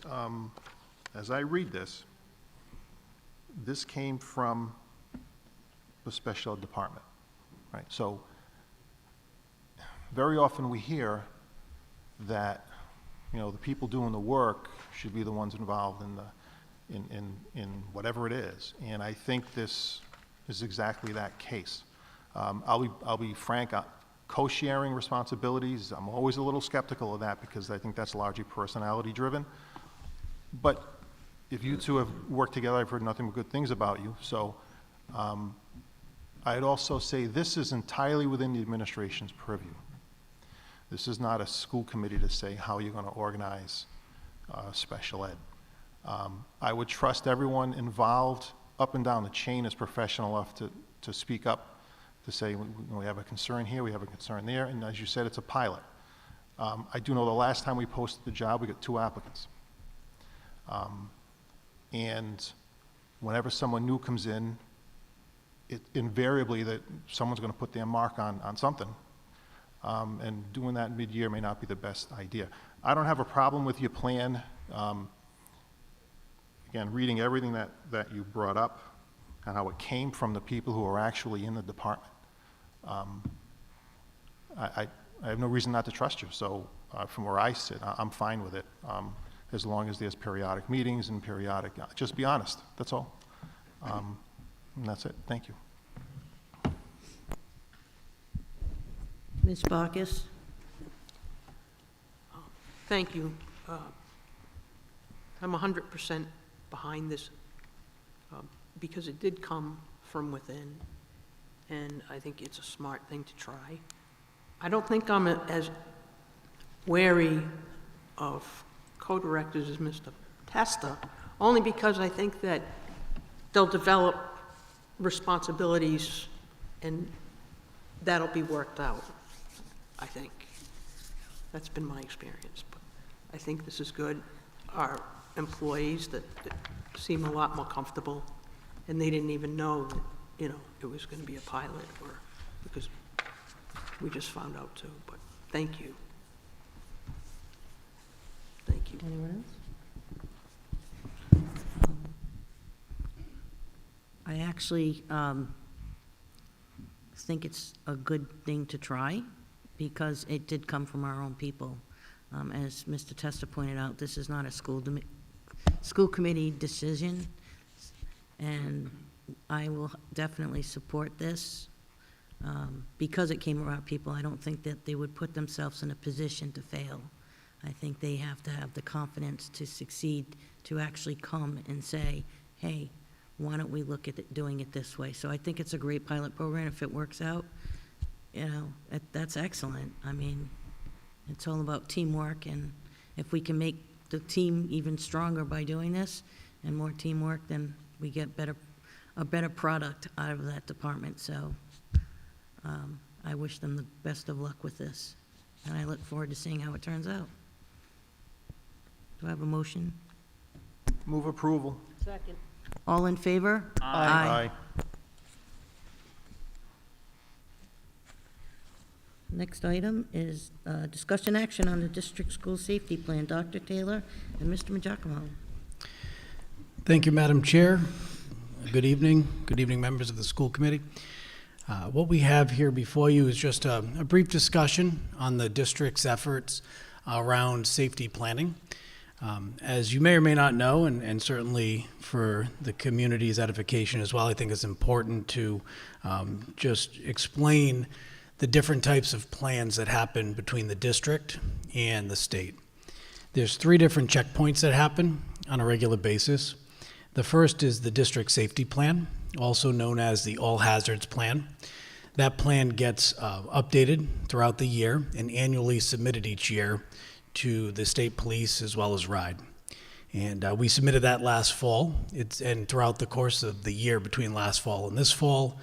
as I read this, this came from the special ed department, right? So very often we hear that, you know, the people doing the work should be the ones involved in whatever it is. And I think this is exactly that case. I'll be frank, co-sharing responsibilities, I'm always a little skeptical of that because I think that's largely personality driven. But if you two have worked together, I've heard nothing but good things about you. So I'd also say this is entirely within the administration's purview. This is not a school committee to say how you're going to organize special ed. I would trust everyone involved up and down the chain is professional enough to speak up, to say, we have a concern here, we have a concern there, and as you said, it's a pilot. I do know the last time we posted the job, we got 2 applicants. And whenever someone new comes in, it invariably that someone's going to put their mark on something. And doing that mid-year may not be the best idea. I don't have a problem with your plan. Again, reading everything that you brought up and how it came from the people who are actually in the department. I have no reason not to trust you. So from where I sit, I'm fine with it. As long as there's periodic meetings and periodic, just be honest, that's all. And that's it, thank you. Ms. Bacchus? Thank you. I'm 100% behind this because it did come from within, and I think it's a smart thing to try. I don't think I'm as wary of co-directors as Mr. Testa, only because I think that they'll develop responsibilities and that'll be worked out, I think. That's been my experience, but I think this is good. Our employees that seem a lot more comfortable, and they didn't even know that, you know, it was going to be a pilot, or because we just found out too, but thank you. Thank you. Anyone else? I actually think it's a good thing to try because it did come from our own people. As Mr. Testa pointed out, this is not a school committee decision, and I will definitely support this. Because it came from our people, I don't think that they would put themselves in a position to fail. I think they have to have the confidence to succeed, to actually come and say, hey, why don't we look at doing it this way? So I think it's a great pilot program. If it works out, that's excellent. I mean, it's all about teamwork, and if we can make the team even stronger by doing this and more teamwork, then we get a better product out of that department. So I wish them the best of luck with this, and I look forward to seeing how it turns out. Do I have a motion? Move approval. Second. All in favor? Aye. Next item is discussion action on the district school safety plan. Dr. Taylor and Mr. Giacomo. Thank you, Madam Chair. Good evening. Good evening, members of the school committee. What we have here before you is just a brief discussion on the district's efforts around safety planning. As you may or may not know, and certainly for the community's edification as well, I think it's important to just explain the different types of plans that happen between the district and the state. There's 3 different checkpoints that happen on a regular basis. The first is the district safety plan, also known as the all hazards plan. That plan gets updated throughout the year and annually submitted each year to the state police as well as RIDE. And we submitted that last fall. And throughout the course of the year between last fall and this fall,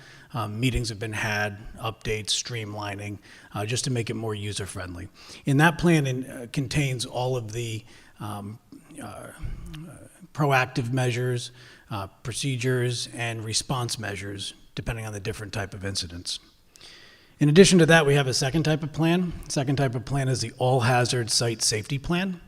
meetings have been had, updates, streamlining, just to make it more user-friendly. And that plan contains all of the proactive measures, procedures, and response measures, depending on the different type of incidents. In addition to that, we have a second type of plan. Second type of plan is the all-hazard site safety plan.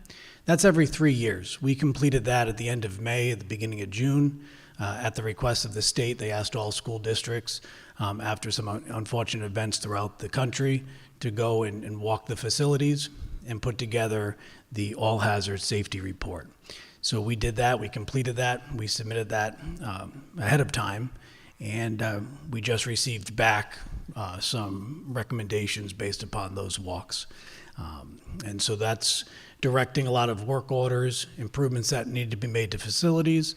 That's every 3 years. We completed that at the end of May, at the beginning of June. At the request of the state, they asked all school districts, after some unfortunate events throughout the country, to go and walk the facilities and put together the all-hazard safety report. So we did that, we completed that, we submitted that ahead of time, and we just received back some recommendations based upon those walks. And so that's directing a lot of work orders, improvements that need to be made to facilities,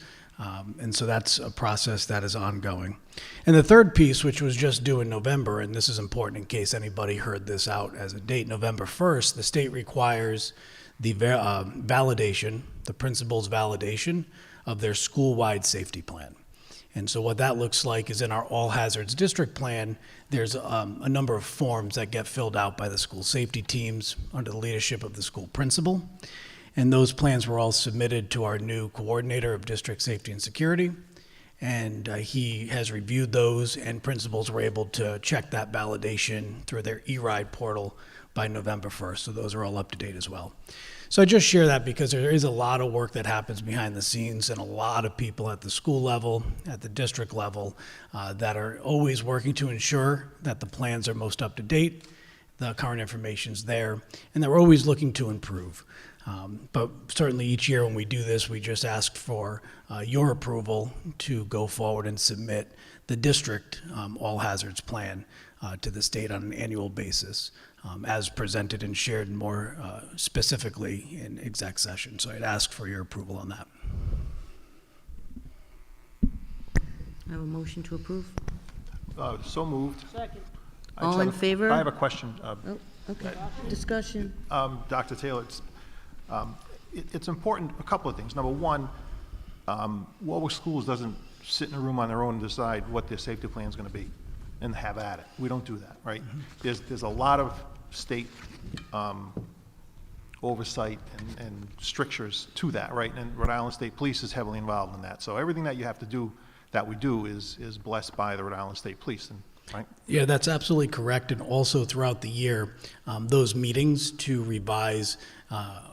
and so that's a process that is ongoing. And the third piece, which was just due in November, and this is important in case anybody heard this out as a date, November 1st, the state requires the validation, the principal's validation of their school-wide safety plan. And so what that looks like is in our all hazards district plan, there's a number of forms that get filled out by the school safety teams under the leadership of the school principal. And those plans were all submitted to our new coordinator of district safety and security. And he has reviewed those, and principals were able to check that validation through their eRide portal by November 1st. So those are all up to date as well. So I just share that because there is a lot of work that happens behind the scenes, and a lot of people at the school level, at the district level, that are always working to ensure that the plans are most up to date, the current information's there, and that we're always looking to improve. But certainly each year when we do this, we just ask for your approval to go forward and submit the district all hazards plan to the state on an annual basis, as presented and shared more specifically in exec session. So I'd ask for your approval on that. I have a motion to approve. So moved. Second. All in favor? I have a question. Oh, okay. Discussion. Dr. Taylor, it's important, a couple of things. Number one, Warwick Schools doesn't sit in a room on their own and decide what their safety plan is going to be and have at it. We don't do that, right? There's a lot of state oversight and strictures to that, right? And Rhode Island State Police is heavily involved in that. So everything that you have to do, that we do, is blessed by the Rhode Island State Police, right? Yeah, that's absolutely correct. And also throughout the year, those meetings to revise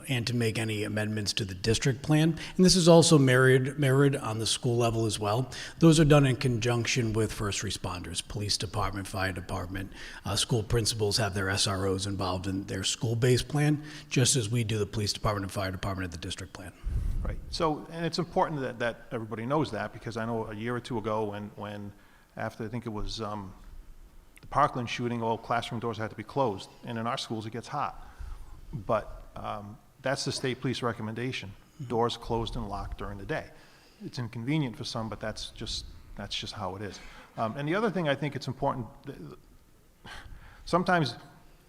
and to make any amendments to the district plan. And this is also mirrored on the school level as well. Those are done in conjunction with first responders, police department, fire department. School principals have their SROs involved in their school-based plan, just as we do the police department and fire department at the district plan. Right. So, and it's important that everybody knows that, because I know a year or two ago when after, I think it was the Parkland shooting, all classroom doors had to be closed. And in our schools, it gets hot. But that's the state police recommendation. Doors closed and locked during the day. it's inconvenient for some, but that's just how it is. And the other thing I think it's important, sometimes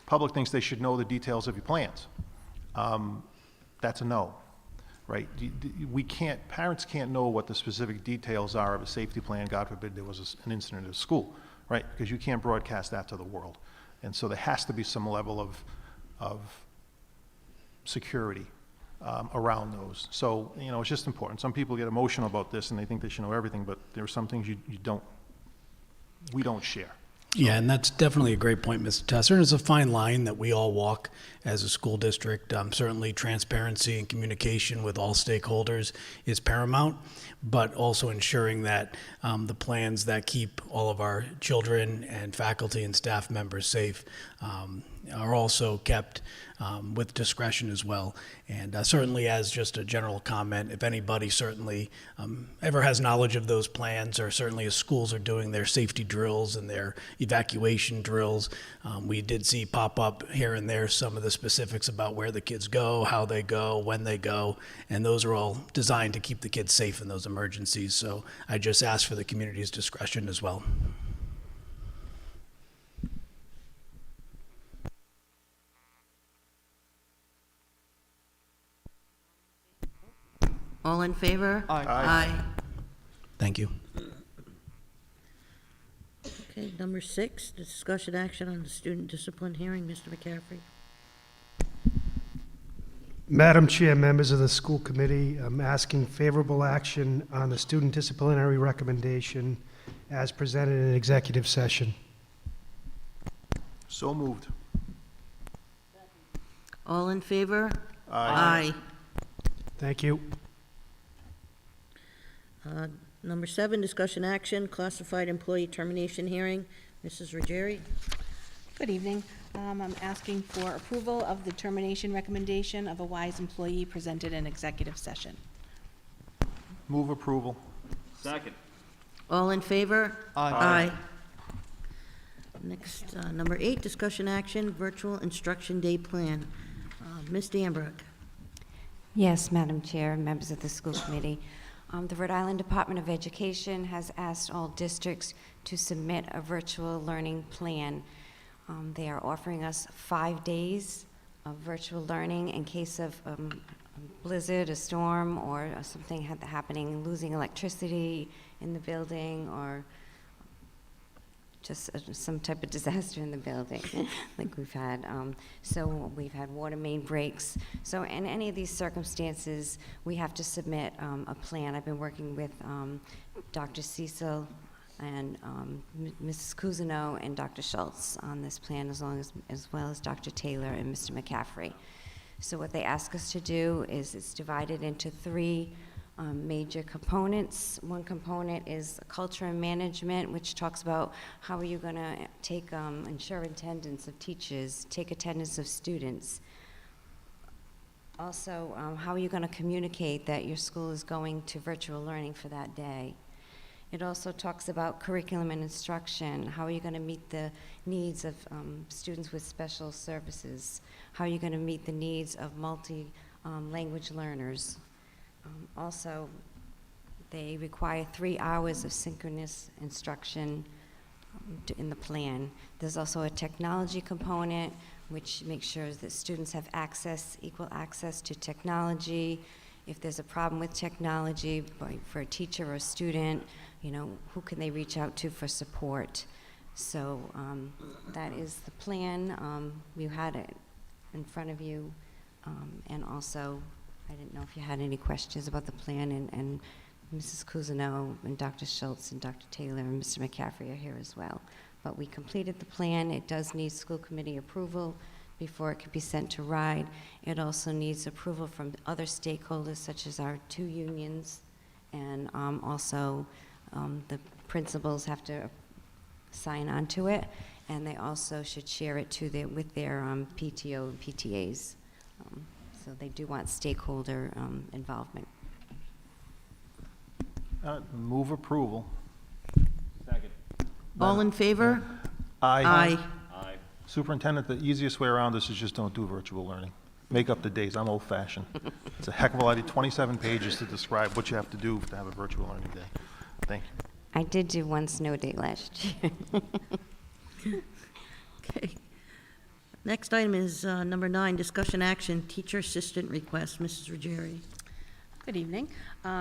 public thinks they should know the details of your plans. That's a no, right? Parents can't know what the specific details are of a safety plan, God forbid there was an incident at school, right? Because you can't broadcast that to the world. And so there has to be some level of security around those. So, it's just important. Some people get emotional about this and they think they should know everything, but there are some things we don't share. Yeah, and that's definitely a great point, Mr. Tesser. And it's a fine line that we all walk as a school district. Certainly transparency and communication with all stakeholders is paramount, but also ensuring that the plans that keep all of our children and faculty and staff members safe are also kept with discretion as well. And certainly, as just a general comment, if anybody certainly ever has knowledge of those plans, or certainly as schools are doing their safety drills and their evacuation drills, we did see pop up here and there some of the specifics about where the kids go, how they go, when they go, and those are all designed to keep the kids safe in those emergencies. So I just ask for the community's discretion as well. All in favor? Aye. Thank you. Okay, number 6, discussion action on the student discipline hearing. Mr. McCaffrey. Madam Chair, members of the school committee, I'm asking favorable action on the student disciplinary recommendation as presented in executive session. So moved. All in favor? Aye. Thank you. Number 7, discussion action, classified employee termination hearing. Mrs. Ruggieri. Good evening. I'm asking for approval of the termination recommendation of a WISE employee presented in executive session. Move approval. Second. All in favor? Aye. Next, number 8, discussion action, virtual instruction day plan. Ms. Danbrook. Yes, Madam Chair, members of the school committee. The Rhode Island Department of Education has asked all districts to submit a virtual learning plan. They are offering us 5 days of virtual learning in case of a blizzard, a storm, or something happening, losing electricity in the building, or just some type of disaster in the building, like we've had. So we've had water main breaks. So in any of these circumstances, we have to submit a plan. I've been working with Dr. Cecil and Mrs. Cousineau and Dr. Schultz on this plan, as well as Dr. Taylor and Mr. McCaffrey. So what they ask us to do is it's divided into 3 major components. One component is culture and management, which talks about how are you going to take ensure attendance of teachers, take attendance of students. Also, how are you going to communicate that your school is going to virtual learning for that day? It also talks about curriculum and instruction. How are you going to meet the needs of students with special services? How are you going to meet the needs of multi-language learners? Also, they require 3 hours of synchronous instruction in the plan. There's also a technology component, which makes sure that students have equal access to technology. If there's a problem with technology for a teacher or a student, who can they reach out to for support? So that is the plan. You had it in front of you, and also, I didn't know if you had any questions about the plan, and Mrs. Cousineau and Dr. Schultz and Dr. Taylor and Mr. McCaffrey are here as well. But we completed the plan. It does need school committee approval before it can be sent to RIDE. It also needs approval from other stakeholders, such as our 2 unions, and also the principals have to sign on to it, and they also should share it with their PTO and PTAs. So they do want stakeholder involvement. Move approval. Second. All in favor? Aye. Aye. Superintendent, the easiest way around this is just don't do virtual learning. make up the days. I'm old-fashioned. It's a heck of a lot, 27 pages to describe what you have to do to have a virtual learning day. Thank you. I did do one snow day last year. Okay. Next item is number 9, discussion action, teacher assistant request. Mrs. Ruggieri. Good evening.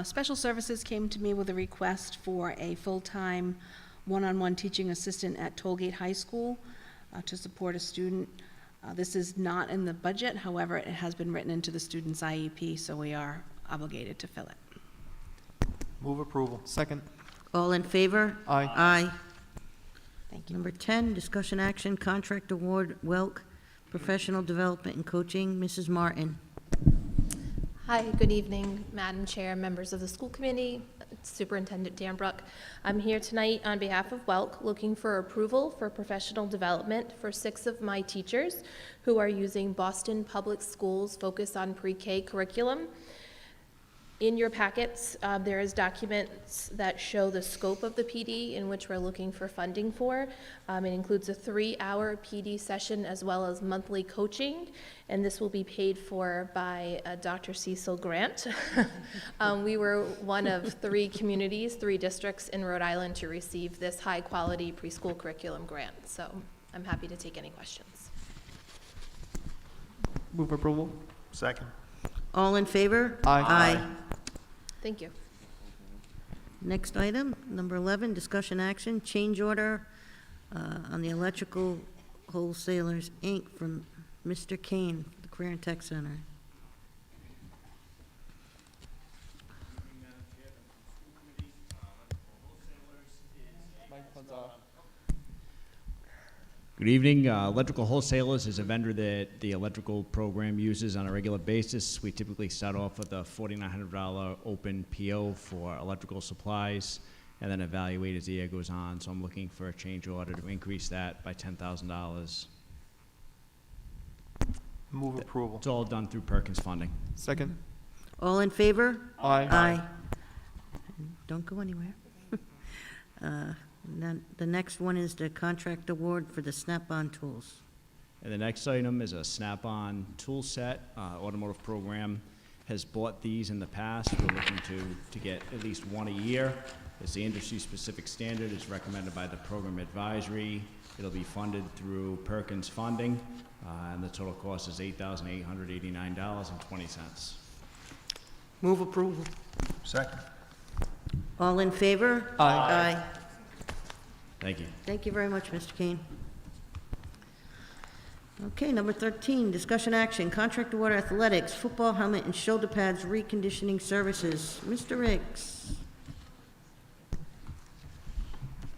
Special Services came to me with a request for a full-time, one-on-one teaching assistant at Tollgate High School to support a student. This is not in the budget, however, it has been written into the student's IEP, so we are obligated to fill it. Move approval. Second. All in favor? Aye. Aye. Thank you. Number 10, discussion action, contract award, Welk, professional development and coaching. Mrs. Martin. Hi, good evening, Madam Chair, members of the school committee, Superintendent Danbrook. I'm here tonight on behalf of Welk, looking for approval for professional development for 6 of my teachers who are using Boston Public Schools Focus on Pre-K curriculum. In your packets, there is documents that show the scope of the PD in which we're looking for funding for. It includes a 3-hour PD session as well as monthly coaching, and this will be paid for by Dr. Cecil Grant. We were one of 3 communities, 3 districts in Rhode Island to receive this high-quality preschool curriculum grant, so I'm happy to take any questions. Move approval. Second. All in favor? Aye. Thank you. Next item, number 11, discussion action, change order on the Electrical Wholesalers, Inc. from Mr. Kane, the Career and Tech Center. Good evening. Electrical Wholesalers is a vendor that the electrical program uses on a regular basis. We typically start off with a $4,900 open PO for electrical supplies and then evaluate as the year goes on. So I'm looking for a change order to increase that by $10,000. Move approval. It's all done through Perkins funding. Second. All in favor? Aye. Aye. Don't go anywhere. Then the next one is the contract award for the Snap-on tools. And the next item is a Snap-on tool set. Automotive program has bought these in the past. We're looking to get at least one a year. It's the industry-specific standard. It's recommended by the program advisory. It'll be funded through Perkins funding, and the total cost is $8,889.20. Move approval. Second. All in favor? Aye. Aye. Thank you. Thank you very much, Mr. Kane. Okay, number 13, discussion action, contract award athletics, football helmet and shoulder pads reconditioning services. Mr. Riggs.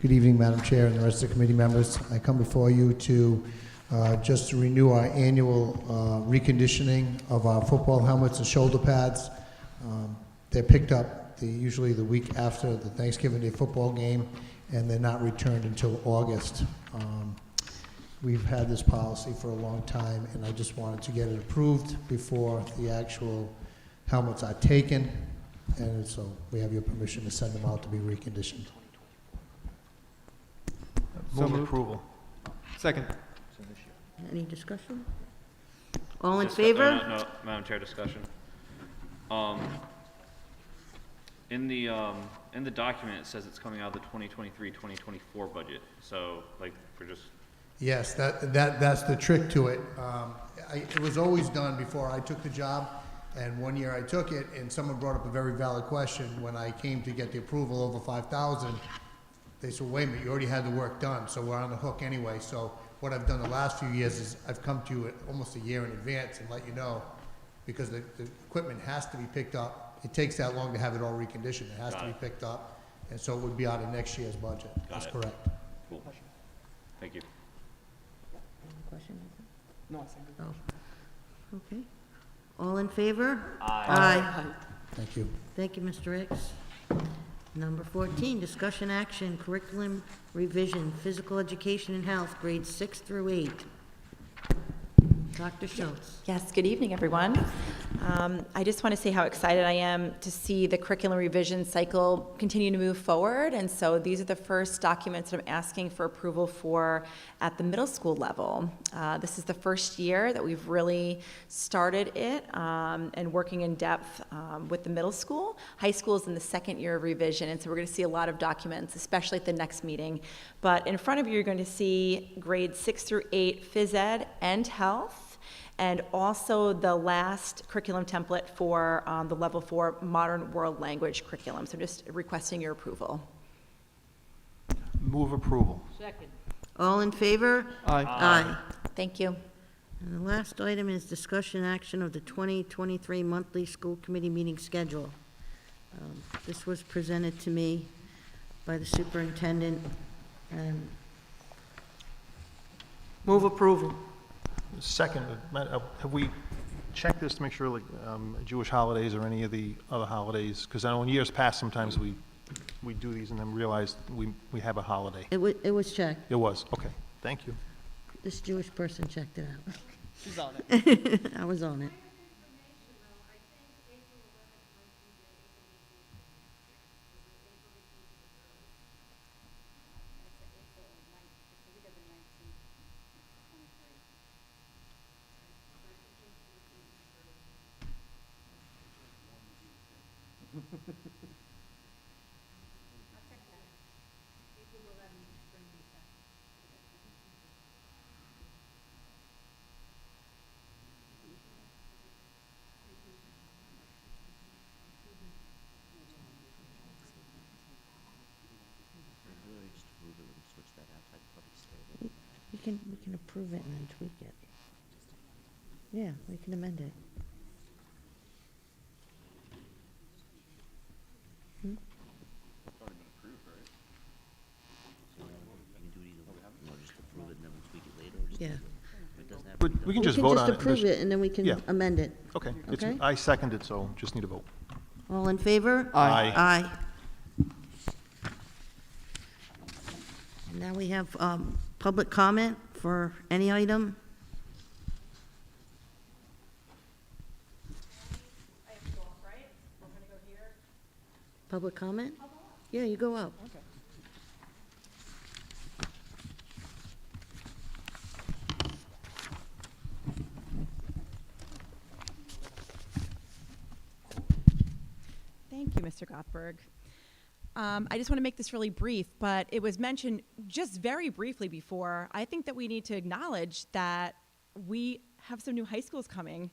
Good evening, Madam Chair and the rest of the committee members. I come before you to just renew our annual reconditioning of our football helmets and shoulder pads. They're picked up usually the week after the Thanksgiving Day football game, and they're not returned until August. We've had this policy for a long time, and I just wanted to get it approved before the actual helmets are taken, and so we have your permission to send them out to be reconditioned. Move moved. approval. Second. Any discussion? All in Discu- favor? No, Madam Chair, discussion. In the document, it says it's coming out of the 2023-2024 budget. So, like, we're just. Yes, that's the trick to it. It was always done before I took the job, and one year I took it, and someone brought up a very valid question. When I came to get the approval over 5,000, they said, wait a minute, you already had the work done, so we're on the hook anyway. So what I've done the last few years is I've come to you almost a year in advance and let you know, because the equipment has to be picked up. It takes that long to have it all reconditioned. It has to be picked up, and so it would be out of next year's budget. That's correct. Cool. Thank you. Question? No, I think. Oh, okay. All in favor? Aye. Thank you. Thank you, Mr. Ricks. Number 14, discussion action, curriculum revision, physical education and health, grades 6 through 8. Dr. Schultz. Yes, good evening, everyone. I just want to say how excited I am to see the curriculum revision cycle continue to move forward. And so these are the first documents that I'm asking for approval for at the middle school level. This is the first year that we've really started it and working in depth with the middle school. High school is in the second year of revision, and so we're going to see a lot of documents, especially at the next meeting. But in front of you, you're going to see grades 6 through 8 phys ed and health, and also the last curriculum template for the level 4 modern world language curriculum. So I'm just requesting your approval. Move approval. Second. All in favor? Aye. Aye. Thank you. And the last item is discussion action of the 2023 monthly school committee meeting schedule. This was presented to me by the superintendent, and Move approval. Second, have we checked this to make sure, like, Jewish holidays or any of the other holidays? Because I know in years past, sometimes we do these and then realize we have a holiday. it was checked. It was, okay, thank you. This Jewish person checked it out. She's on it. I was on it. We can approve it and then tweak it. Yeah, we can amend it. Hmm? Yeah. But we can just vote on it. We can just approve it and then we Yeah. can amend it. Okay, Okay? I second it, so just need a vote. All in favor? Aye. Aye. And now we have public comment for any item. Public comment? Yeah, you go up. Thank you, Mr. Gothberg. I just want to make this really brief, but it was mentioned just very briefly before. I think that we need to acknowledge that we have some new high schools coming,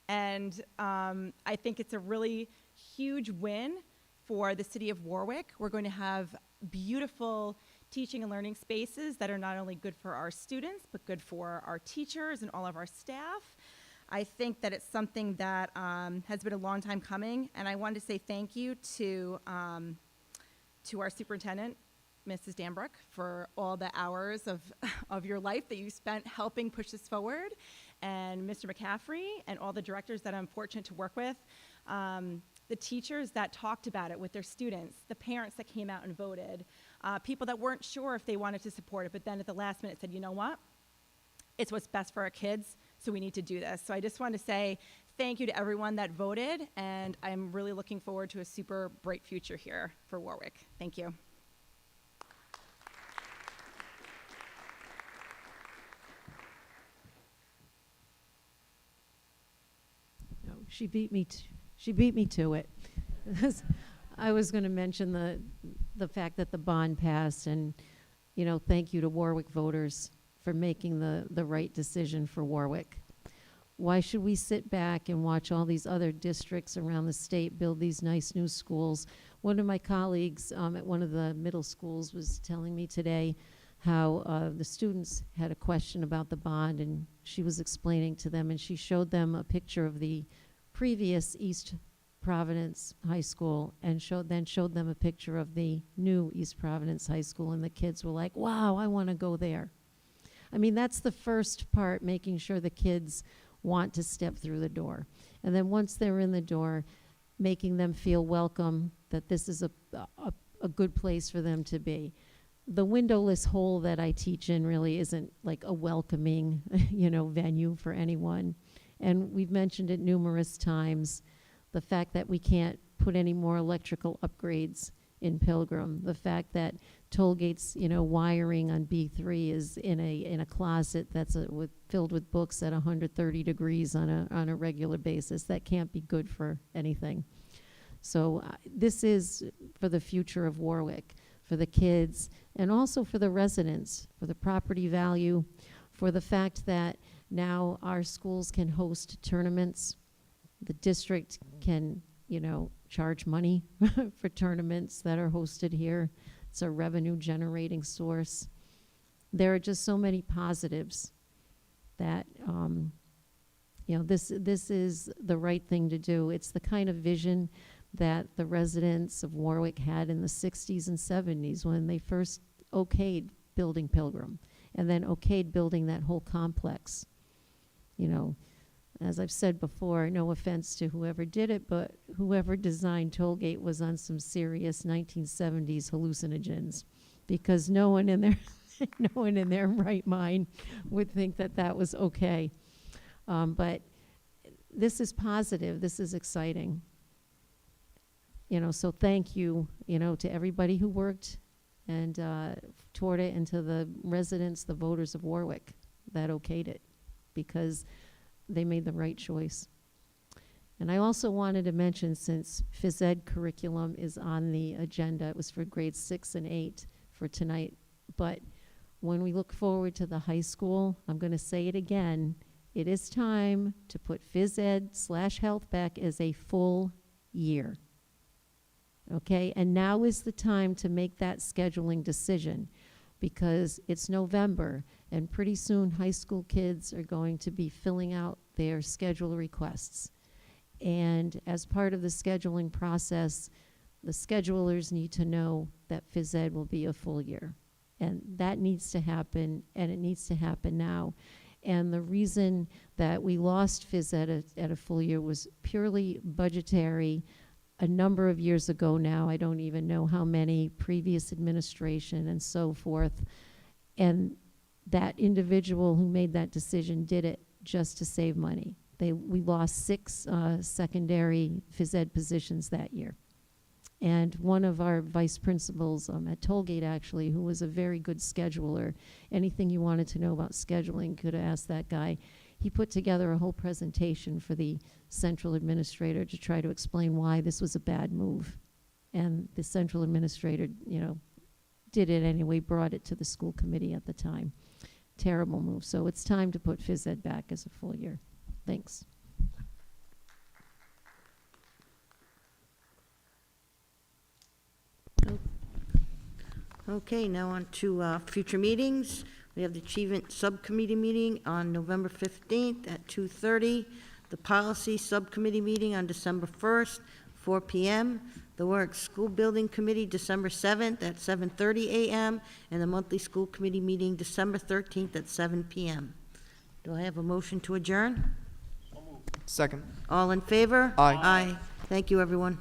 and I think it's a really huge win for the city of Warwick. We're going to have beautiful teaching and learning spaces that are not only good for our students, but good for our teachers and all of our staff. I think that it's something that has been a long time coming, and I wanted to say thank you to our superintendent, Mrs. Danbrook, for all the hours of your life that you spent helping push this forward, and Mr. McCaffrey and all the directors that I'm fortunate to work with, the teachers that talked about it with their students, the parents that came out and voted, people that weren't sure if they wanted to support it, but then at the last minute said, you know what? It's what's best for our kids, so we need to do this. So I just want to say thank you to everyone that voted, and I'm really looking forward to a super bright future here for Warwick. Thank you. No, she beat me to it. I was going to mention the fact that the bond passed, and, you know, thank you to Warwick voters for making the right decision for Warwick. Why should we sit back and watch all these other districts around the state build these nice new schools? One of my colleagues at one of the middle schools was telling me today how the students had a question about the bond, and she was explaining to them, and she showed them a picture of the previous East Providence High School and showed them a picture of the new East Providence High School, and the kids were like, wow, I want to go there. I mean, that's the first part, making sure the kids want to step through the door. And then once they're in the door, making them feel welcome, that this is a good place for them to be. The windowless hole that I teach in really isn't like a welcoming, venue for anyone. And we've mentioned it numerous times, the fact that we can't put any more electrical upgrades in Pilgrim, the fact that Tollgate's, wiring on B3 is in a closet that's filled with books at 130 degrees on a regular basis. That can't be good for anything. So this is for the future of Warwick, for the kids, and also for the residents, for the property value, for the fact that now our schools can host tournaments. The district can, charge money for tournaments that are hosted here. It's a revenue generating source. There are just so many positives that, this is the right thing to do. It's the kind of vision that the residents of Warwick had in the 60s and 70s when they first okayed building Pilgrim and then okayed building that whole complex. As I've said before, no offense to whoever did it, but whoever designed Tollgate was on some serious 1970s hallucinogens, because no one in their right mind would think that that was okay. But this is positive. This is exciting. So thank you, to everybody who worked and toward it, and to the residents, the voters of Warwick that okayed it, because they made the right choice. And I also wanted to mention, since phys ed curriculum is on the agenda, it was for grades 6 and 8 for tonight, but when we look forward to the high school, I'm going to say it again, it is time to put phys ed/health back as a full year. Okay, and now is the time to make that scheduling decision, because it's November, and pretty soon high school kids are going to be filling out their schedule requests. And as part of the scheduling process, the schedulers need to know that phys ed will be a full year. And that needs to happen, and it needs to happen now. And the reason that we lost phys ed at a full year was purely budgetary. A number of years ago now, I don't even know how many, previous administration and so forth. And that individual who made that decision did it just to save money. We lost 6 secondary phys ed positions that year. And one of our vice principals at Tollgate, actually, who was a very good scheduler, anything you wanted to know about scheduling, could have asked that guy. He put together a whole presentation for the central administrator to try to explain why this was a bad move. And the central administrator, did it anyway, brought it to the school committee at the time. Terrible move. So it's time to put phys ed back as a full year. Thanks. Okay, now on to future meetings. We have the Achievement Subcommittee meeting on November 15th at 2:30. The Policy Subcommittee meeting on December 1st, 4 p.m. The Warwick School Building Committee, December 7th at 7:30 a.m. And the Monthly School Committee meeting, December 13th at 7 p.m. Do I have a motion to adjourn? Second. All in favor? Aye. Aye. Thank you, everyone.